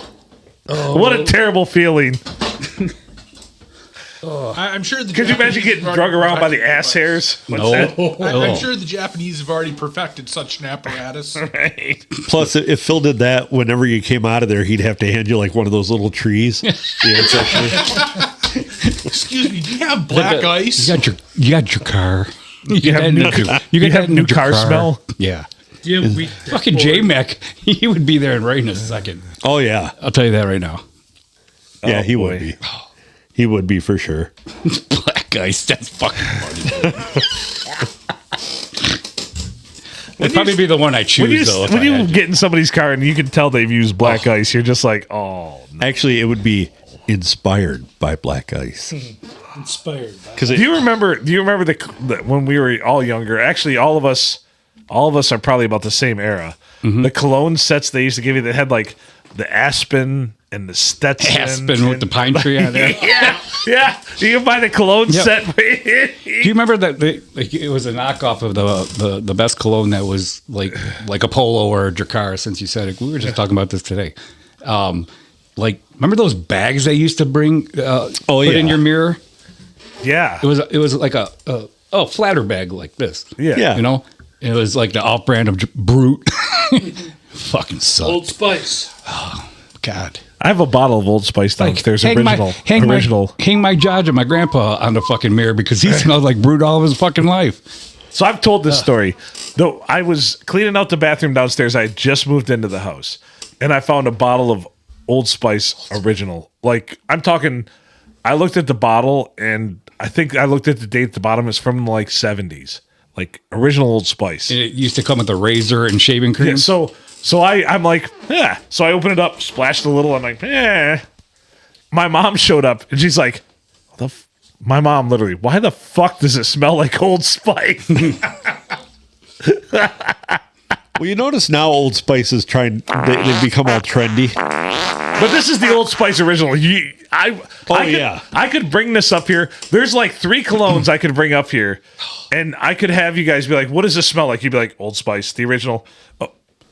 What a terrible feeling. I'm sure the Could you imagine Japanese getting have drug already around by the perfected ass hairs? No. I'm sure the Japanese have already perfected such an apparatus. Right. Plus, if Phil did that, whenever you came out of there, he'd have to hand you like one of those little trees. Excuse me, do you have black ice? You got your car. You have got new- that you have that new car smell? Yeah. Do Yeah, we Fucking J-Mac, he would be there right in a second. Oh yeah, I'll tell you that right now. yeah, Oh, he boy. would be. He would be for sure. Black ice, that's fucking funny. It'd probably be the one I choose, though. When you get in somebody's car and you can tell they've used black ice, you're just like, oh. No. Actually, it would be inspired by black ice. inspired. Because Do you remember the when we were all younger? Actually, all of us are probably about the same era. The cologne sets they used to give you that had like the Aspen and the Stetson. Aspen with the pine tree on there. Yeah. You can buy the cologne Yep. set. Do you remember that it was a knockoff of the best cologne that was like a Polo or a Dracar? Since you said it, we were just talking about this today. Remember those bags they used to bring? Put in your mirror. Yeah. It was like a flatter bag like this. Yeah. You know, it was like the off brand of Brute. Fucking sucked. Old Spice. God. I have a bottle of Old Spice downstairs. hang my Judge and my grandpa on the fucking mirror because he smelled like Brute all of his fucking life. So I've told this story. Though I was cleaning out the bathroom downstairs. I had just moved into the house. And I found a bottle of Old Spice Original. Like, I'm talking, I looked at the bottle and I think I looked at the date at the bottom. It's from like 70s. Like original Old Spice. And it used to come with a razor and shaving cream. Yeah, so I'm like, yeah. So I open it up, splashed a little. I'm like, eh. My mom showed up and she's like, my mom literally, why the fuck does it smell like Old Spice? Well, you notice now Old Spice is they've become all trendy. But this is the Old Spice original. I could bring this up here. There's like 3 colognes I could bring up here, and I could have you guys be like, "What does this smell like?" You'd be like, "Old Spice, the original,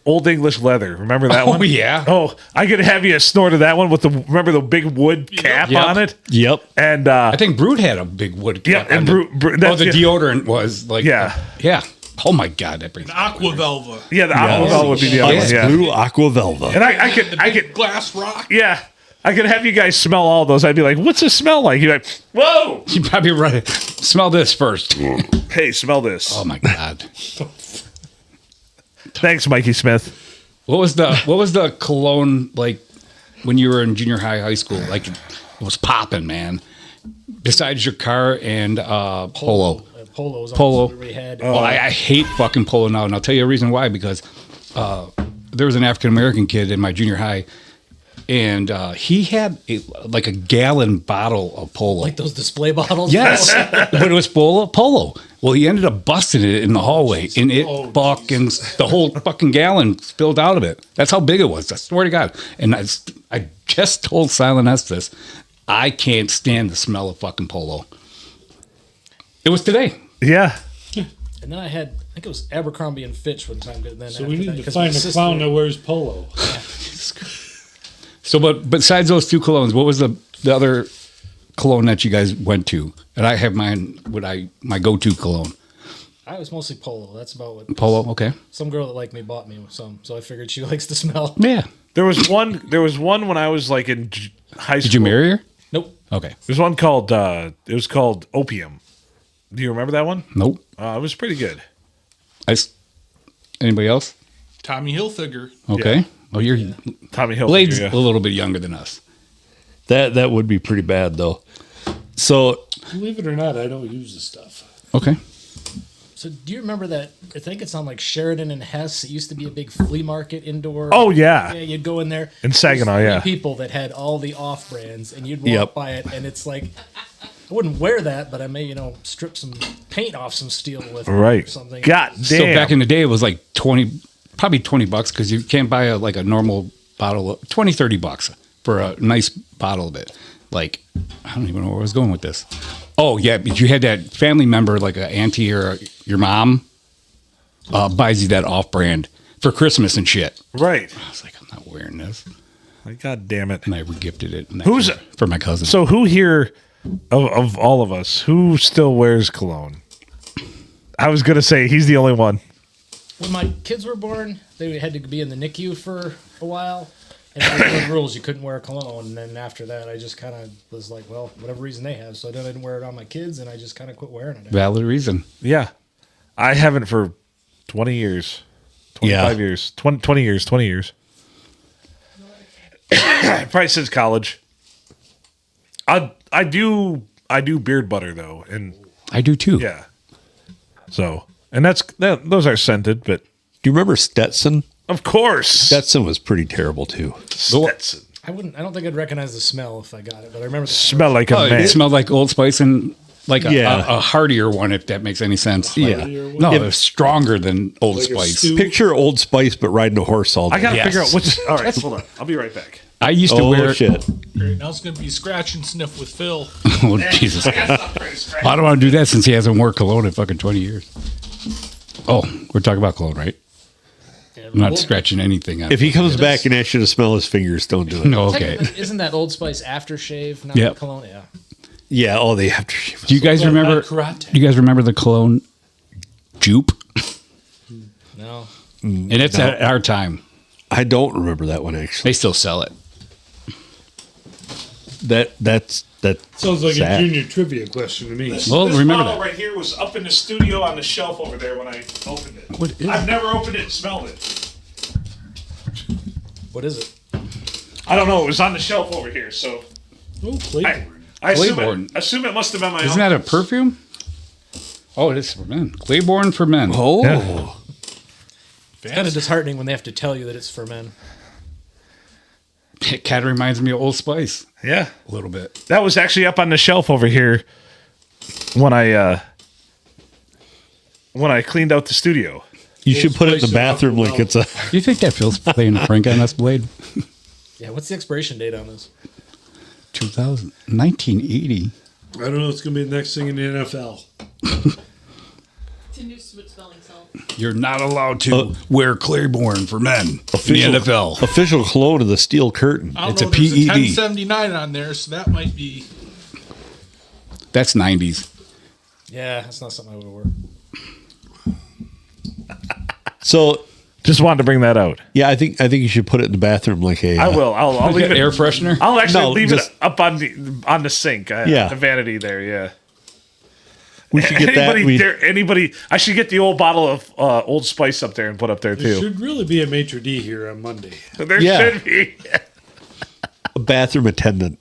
Old English leather." Remember that one? Oh yeah. Oh, I could have you snort of that one with remember the big wood cap Yep. on it. Yep. And I think Brute had a big wood cap. and on Brute. the deodorant was like Yeah. yeah. Oh my God, that brings Aqua Velva. Yeah, the Aqua Velva would be the other one. Ice Yeah. Blue Aqua Velva. And I could Glass rock. yeah. I could have you guys smell all those. I'd be like, "What's this smell like?" You'd be like, "Whoa! You probably right. Smell this first. Hey, smell this." Oh my God. Thanks, Mikey Smith. What was the cologne like when you were in junior high school? Like it was popping, man. Besides your car and Polo. Polo was Polo. almost what we had. Well, I hate fucking Polo now, and I'll tell you a reason why. Because there was an African American kid in my junior high, and he had a gallon bottle of Polo. Like those display bottles? Yes, but it was Polo. Well, he ended up busting it in the hallway, and it the whole fucking gallon spilled out of it. That's how big it was. I swear to God. And I just told Silent S this. I can't stand the smell of fucking Polo. It was today. Yeah. And then I think it was Abercrombie and Fitch one time. Then So we need to find a clown that wears polo. So, but besides those 2 colognes, what was the other cologne that you guys went to? And I have my go-to cologne. I was mostly Polo. That's about what. Polo, okay. Some girl that liked me bought me some, so I figured she likes the smell. Yeah. There was one when I was like in high school. Did you marry her? Nope. Okay. There's one called it was called Opium. Do you remember that one? Nope. It was pretty good. Anybody else? Tommy Hilfiger. Okay. Yeah. Oh, you're Tommy Hilfiger. Blade's Yeah. a little bit younger than us. That would be pretty bad though. So Believe it or not, I don't use the stuff. Okay. So do you remember that? I think it's on like Sheridan and Hess. It used to be a big flea market indoor. Oh yeah. Yeah, you'd go in there. In Saginaw, There's yeah. People that had all the off brands, and you'd walk Yep. by it, and it's like, I wouldn't wear that, but I may, strip some paint off some steel with it Right. or something. God damn. So back in the day, it was like probably $20 because you can't buy a normal bottle of $20-$30 for a nice bottle of it. Like, I don't even know where I was going with this. Oh yeah, but you had that family member, like an auntie or your mom, buys you that off-brand for Christmas and shit. Right. I was like, I'm not wearing this, Like, God damn it. and I regifted it. And Who's for my cousin? So who here of all of us who still wears cologne? I was gonna say he's the only one. When my kids were born, they had to be in the NICU for a while. And there were rules, you couldn't wear a cologne. And then after that, I just kind of was like, well, whatever reason they have. So I didn't wear it on my kids, and I just kind of quit wearing it. Valid reason. Yeah. I haven't for 20 years. 25 years. 20 years. Probably since college. I do beard butter though, and I do too. yeah. So, and those are scented, but Do you remember Stetson? of course, Stetson was pretty terrible too. Stetson. I don't think I'd recognize the smell if I got it, but I remember the Smell like a Oh, man. it smelled like Old Spice and like Yeah. a heartier one, if that makes any sense. Like, Yeah. no, it was stronger than Old Like a Spice. stew. Picture Old Spice, but riding a horse all day. I gotta Yes. figure out which. All right, hold on. I'll be right back. I used to Oh wear. shit! Great, now it's going to be scratch and sniff with Phil. Oh Jesus! I don't want to do that since he hasn't worn cologne in fucking 20 years. Oh, we're talking about cologne, right? I'm not scratching anything. If he comes back and asks you to smell his fingers, don't do it. No, okay. Isn't that Old Spice aftershave? Not Yep. cologne. Yeah. Yeah. Oh, they have to. Do you guys remember? karate. Do you guys remember the cologne Jupe? No. And it's at our time. I don't remember that one actually. They still sell it. That's Sounds like sad. a junior trivia question to me. Well, this remember bottle that. right here was up in the studio on the shelf over there when I opened it. What is I've never opened it and smelled it. What is it? I don't know. It was on the shelf over here, so Oh, Claiborne. I Claiborne. assume it must have been my Isn't own. that a perfume? Oh, it is for men. Claiborne for men. Oh, Yeah. It's kind of disheartening when they have to tell you that it's for men. It kind of reminds me of Old Spice Yeah. a little bit. That was actually up on the shelf over here when I cleaned out the studio. you should put it in the Spice bathroom like it's a. Do you think that Phil's playing a prank on us, Blade? Yeah. What's the expiration date on this? 1980. I don't know. It's going to be the next thing in the NFL. It's a new smelling salt. You're not allowed to wear Claiborne for men in the NFL. Official cologne of the Steel Curtain. I don't It's know, a there's PED. 1079 on there, so that might be. That's 90s. Yeah, that's not something I would wear. So Just wanted to bring that out. yeah, I think you should put it in the bathroom like a. I will. I'll leave it. Air freshener. I'll actually No, leave just- it up on the sink. Yeah. The vanity there. Yeah. We should get that. Anybody? I should get the old bottle of Old Spice up there and put up there There too. should really be a maitre d' here on Monday. There Yeah. should be. A bathroom attendant.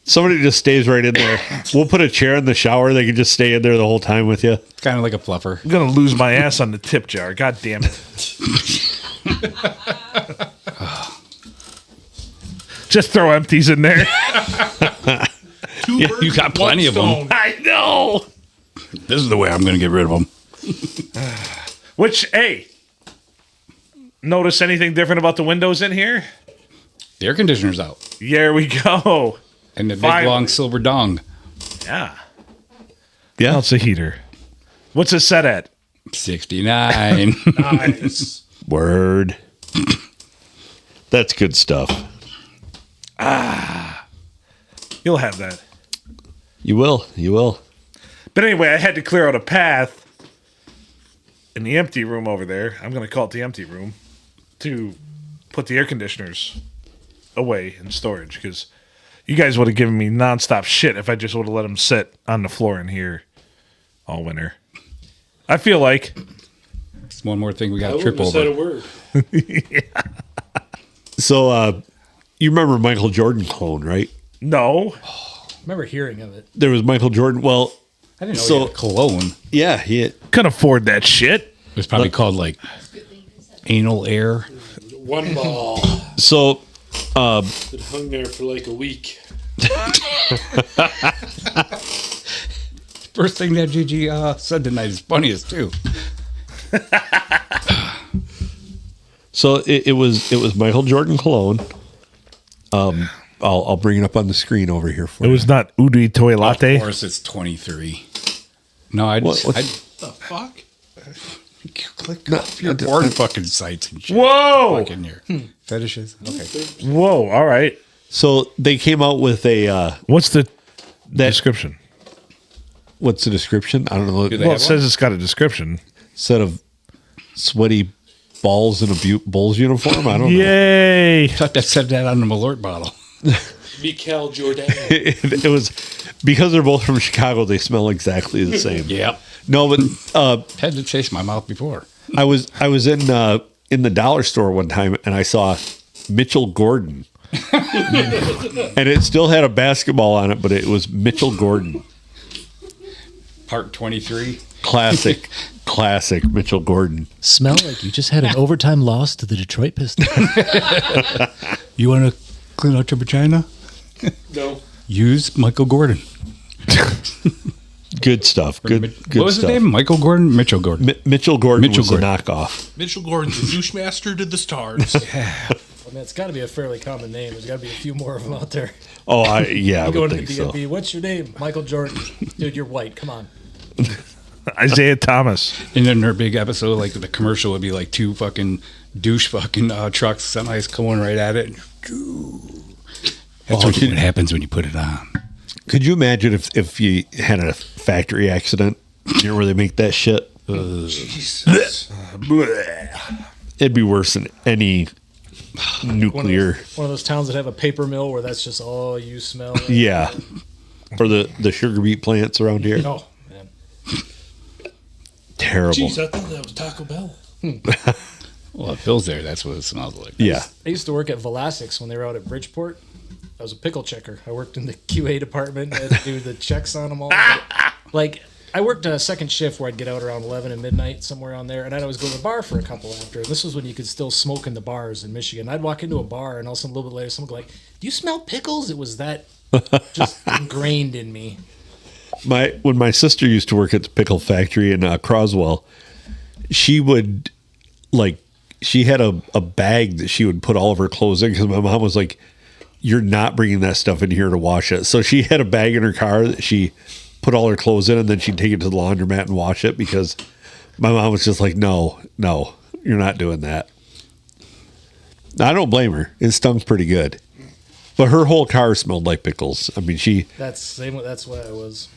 Somebody just stays right in there. We'll put a chair in the shower. They can just stay in there the whole time with you. Kind of like a fluffer. I'm gonna lose my ass on the tip jar. God damn it! Just throw empties in there. Two birds you got with one plenty of 'em. stone. I know. This is the way I'm going to get rid of them. Which, hey, notice anything different about the windows in here? The air conditioner's out. There we go. And the big, Finally. long silver dong. Yeah. Yeah. Well, it's a heater. What's it set at? 69. Nice. Word. That's good stuff. You'll have that. You will. You will. But anyway, I had to clear out a path in the empty room over there. I'm going to call it the empty room to put the air conditioners away in storage because you guys would have given me nonstop shit if I just would have let them sit on the floor in here all winter. I feel like It's one more thing we I got to trip wouldn't have said a over. word. So, you remember Michael Jordan clone, right? no. I remember hearing of it. There was Michael Jordan. Well, I didn't know So- he had cologne. yeah, he. Couldn't afford that shit. It was probably called like anal air. One ball So, that hung there for like a week. First thing that Gigi said tonight is funniest too. so it was Michael Jordan cologne. I'll bring it up on the screen over here for It you. was not Udi Toy Of Latte. course, it's 23. No, I What- just what's- The fuck? click off your porn fucking sites and shit. Whoa. Fucking your fetishes. Okay. Whoa. All right. So they came out with a What's the that description? what's the description? I don't know. they Well, it have says it's got a description. Set of sweaty balls in a Bulls uniform. I don't know. Yay. I thought that said that on the Malort bottle. Mikael Jordan. It was because they're both from Chicago. They smell exactly the same. Yep. No, but Had to taste my mouth before. I was in the dollar store one time and I saw Mitchell Gordon. And it still had a basketball on it, but it was Mitchell Gordon. Part 23. Classic Mitchell Gordon. Smell like you just had an overtime loss to the Detroit Pistons. You want to clean out your vagina? No. Use Michael Gordon. Good stuff. Good What was stuff. his name? Michael Gordon? Mitchell Gordon. Mitchell Gordon Mitchell was Gordon. a knockoff. Mitchell Gordon's a douche master to the stars. I mean, it's got to be a fairly common name. There's got to be a few more of them out there. Oh, I You go would into think the so. DMV. What's your name? Michael Jordan. Dude, you're white. Come on. Isaiah Thomas. And then their big episode, like the commercial would be like two fucking douche fucking trucks, semis going right at it. That's what happens when you put it on. Could you imagine if you had a factory accident, you know, where they make that shit? It'd be worse than any nuclear. One of those towns that have a paper mill where that's just all you smell. Yeah. Or the sugar beet plants around here. Oh, man. Terrible. Jeez, I thought that was Taco Bell. Well, if Bill's there, that's what it smells like. Yeah. I used to work at Velasics when they were out at Bridgeport. I was a pickle checker. I worked in the QA department. I had to do the checks on them all. Like, I worked a second shift where I'd get out around 11 and midnight, somewhere around there, and I'd always go to the bar for a couple after. And this was when you could still smoke in the bars in Michigan. I'd walk into a bar, and all of a sudden, a little bit later, someone would go like, do you smell pickles? It was that just ingrained in me. When my sister used to work at the pickle factory in Croswell, she would she had a bag that she would put all of her clothes in because my mom was like, you're not bringing that stuff in here to wash it. So she had a bag in her car that she put all her clothes in, and then she'd take it to the laundromat and wash it because my mom was just like, no, you're not doing that. I don't blame her. It stunk pretty good. But her whole car smelled like pickles. I mean, That's what I was.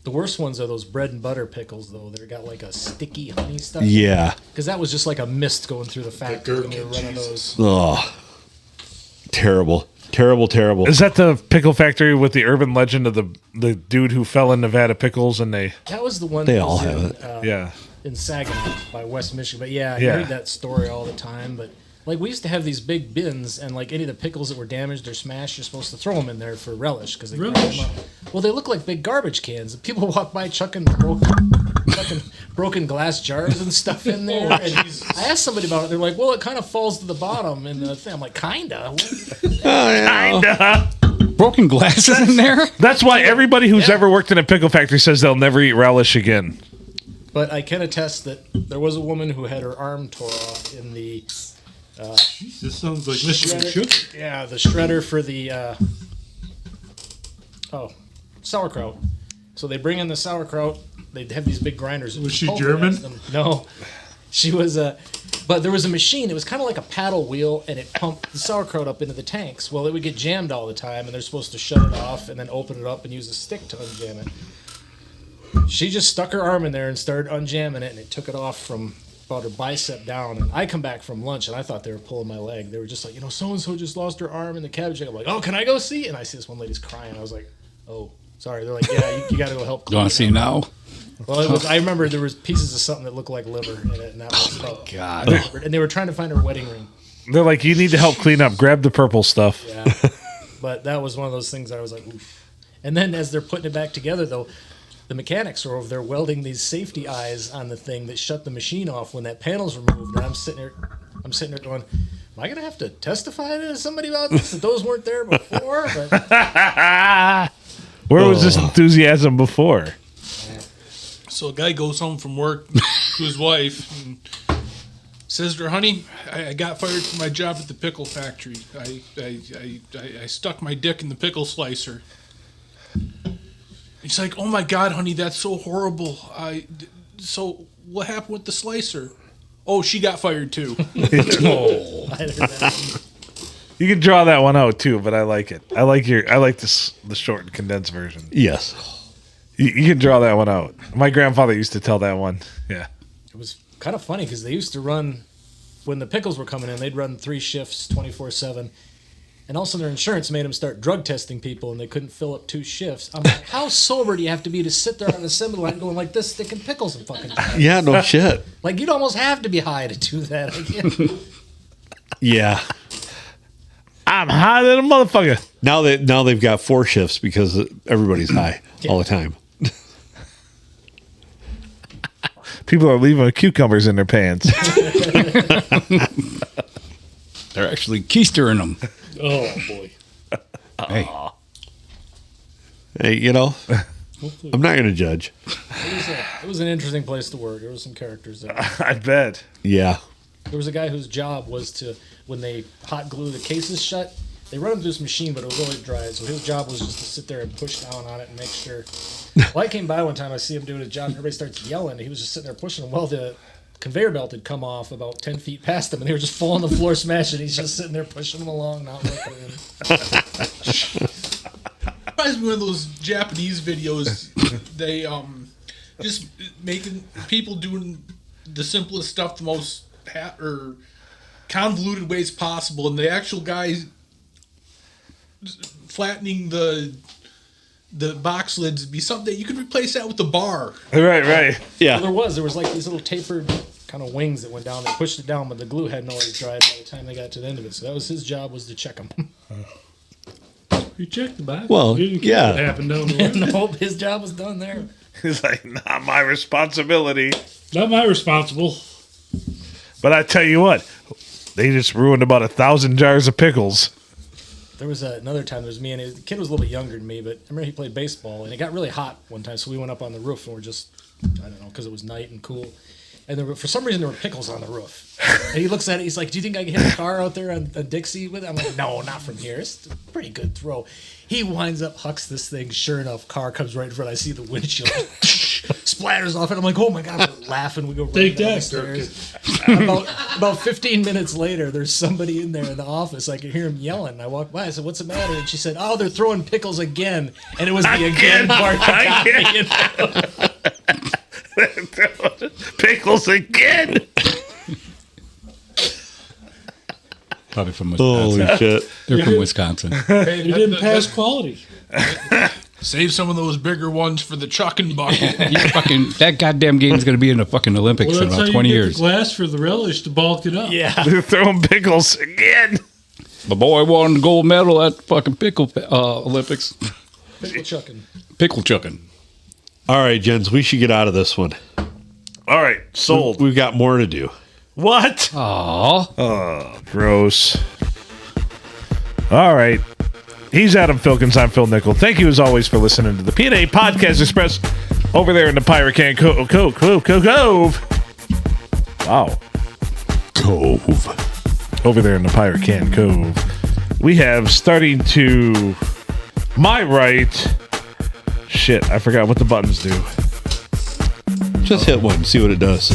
The worst ones are those bread and butter pickles, though. They've got like a sticky honey stuff. yeah. Because that was just like a mist going through the factory when they were running those. Oh, terrible. Is that the pickle factory with the urban legend of the dude who fell in Nevada pickles and they? That was the one. They that all was have in, it. Yeah. In Saginaw by West Michigan. But yeah, I Yeah. heard that story all the time. But like we used to have these big bins, and like any of the pickles that were damaged or smashed, you're supposed to throw them in there for relish because they Relish? them up. Well, they look like big garbage cans. People walk by chucking broken glass jars and stuff in there. And I asked somebody about it. They're like, "Well, it kind of falls to the bottom." And the thing, I'm like, "Kinda." Broken glasses in there? That's why everybody who's ever worked in a pickle factory says they'll never eat relish again. But I can attest that there was a woman who had her arm tore off in the This sounds like Michigan sugar. yeah, the shredder for the sauerkraut. So they bring in the sauerkraut. They'd have these big grinders. Was she Pulverize German? them. No, she was but there was a machine. It was kind of like a paddle wheel, and it pumped the sauerkraut up into the tanks. Well, it would get jammed all the time, and they're supposed to shut it off and then open it up and use a stick to unjam it. She just stuck her arm in there and started unjamming it, and it took it off from about her bicep down. And I come back from lunch, and I thought they were pulling my leg. They were just like, so-and-so just lost her arm in the cabbage. I'm like, oh, can I go see? And I see this one lady's crying. I was like, oh, sorry. They're like, yeah, you got to go help. You want to see now? Well, it was, I remember there was pieces of something that looked like liver in it, and that was God. And they were trying to find her wedding ring. They're like, you need to help clean up. Grab the purple stuff. Yeah. But that was one of those things I was like, oof. And then as they're putting it back together, though, the mechanics are over there welding these safety eyes on the thing that shut the machine off when that panel's removed. And I'm sitting there going, am I going to have to testify to somebody about this? That those weren't there before? But Where was this enthusiasm before? So a guy goes home from work to his wife and says to her, honey, I got fired from my job at the pickle factory. I stuck my dick in the pickle slicer. And she's like, oh my God, honey, that's so horrible. So what happened with the slicer? Oh, she got fired too. You can draw that one out too, but I like it. I like the short and condensed version. Yes. You can draw that one out. My grandfather used to tell that one. Yeah. it was kind of funny because they used to run, when the pickles were coming in, they'd run 3 shifts 24/7. And also their insurance made them start drug testing people, and they couldn't fill up 2 shifts. I'm like, how sober do you have to be to sit there on the assembly line going like this, sticking pickles and fucking tires? Yeah, no shit. Like, you'd almost have to be high to do that. I can't. Yeah. I'm high than a motherfucker. Now they've got 4 shifts because everybody's high all the time. People are leaving cucumbers in their pants. They're actually keistering them. Oh boy. Hey, Hey, I'm not going to judge. It was an interesting place to work. There was some characters there. I bet. Yeah. There was a guy whose job was to, when they hot glue the cases shut, they run them through this machine, but it was really dry. So his job was just to sit there and push down on it and make sure. Well, I came by one time, I see him doing his job, and everybody starts yelling. He was just sitting there pushing them. Well, the conveyor belt had come off about 10 feet past him, and they were just falling on the floor, smashing. He's just sitting there pushing them along, not looking at him. Reminds me of one of those Japanese videos. They just making people doing the simplest stuff the most or convoluted ways possible, and the actual guy flattening the box lids would be something that you could replace that with the bar. Right. Yeah. Well, there was like these little tapered kind of wings that went down. They pushed it down, but the glue hadn't always dried by the time they got to the end of it. So that was his job, was to check them. You checked the box. Well, You didn't care yeah. what happened down the line. No, his job was done there. He's like, not my responsibility. Not my responsible. But I tell you what, they just ruined about 1,000 jars of pickles. There was another time, there was me and the kid was a little bit younger than me, but I remember he played baseball, and it got really hot one time, so we went up on the roof, and we're just, I don't know, because it was night and cool. And there were, for some reason, there were pickles on the roof. And he looks at it, he's like, do you think I can hit a car out there on Dixie with it? I'm like, no, not from here. It's a pretty good throw. He winds up, hucks this thing. Sure enough, car comes right in front. I see the windshield. Splatters off it. I'm like, oh my God. We're laughing. We go running down the stairs. About 15 minutes later, there's somebody in there in the office. I could hear him yelling. I walked by. I said, what's the matter? And she said, oh, they're throwing pickles again. And it was the again part that got me. Pickles again. probably from Wisconsin. Holy shit. They're from Wisconsin. You didn't pass quality. Save some of those bigger ones for the chucking bucket. That goddamn game's going to be in the fucking Olympics Well, in that's how about you 20 get years. the glass for the relish to bulk it up. Yeah. They're throwing pickles again. The boy won the gold medal at fucking pickle Olympics. Pickle chucking. Pickle chucking. All right, gents, we should get out of this one. All right, sold. We've got more to do. What? Aw. Gross. All right. He's Adam Filkins. I'm Phil Nickel. Thank you, as always, for listening to the P&A Podcast Express over there in the Pirate Can Cove. Wow. Cove. Over there in the Pirate Can Cove. We have, starting to my right... Shit, I forgot what the buttons do. Just hit one, see what it does.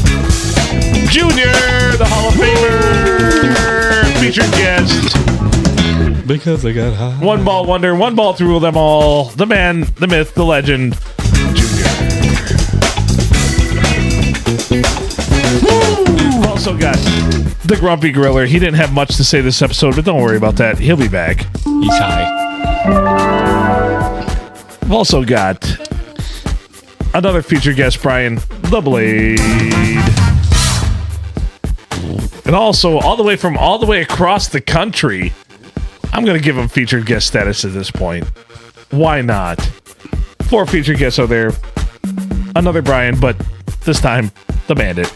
Junior, the Hall of Famer, featured guest. Because I got high. One ball wonder, one ball to rule them all. The man, the myth, the legend, Junior. Woo! Also got the Grumpy Griller. He didn't have much to say this episode, but don't worry about that. He'll be back. He's high. We've also got another featured guest, Brian the Blade. And also, all the way across the country, I'm going to give him featured guest status at this point. Why not? 4 featured guests are there. Another Brian, but this time, the Bandit.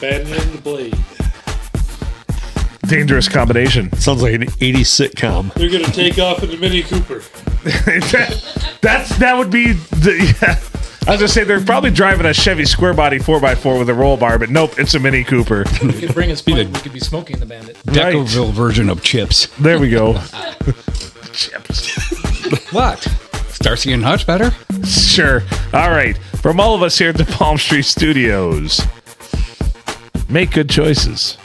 Batting in the blade. Dangerous combination. Sounds like an 80s sitcom. They're going to take off in the Mini Cooper. that would be the... Yeah. I was going to say, they're probably driving a Chevy Square Body 4x4 with a roll bar, but nope, it's a Mini Cooper. We could bring his point. We could be smoking the Bandit. Deckerville version of Chips. There we go. Chips. What? Starsky and Hutch better? Sure. All right. From all of us here at the Palm Street Studios, make good choices.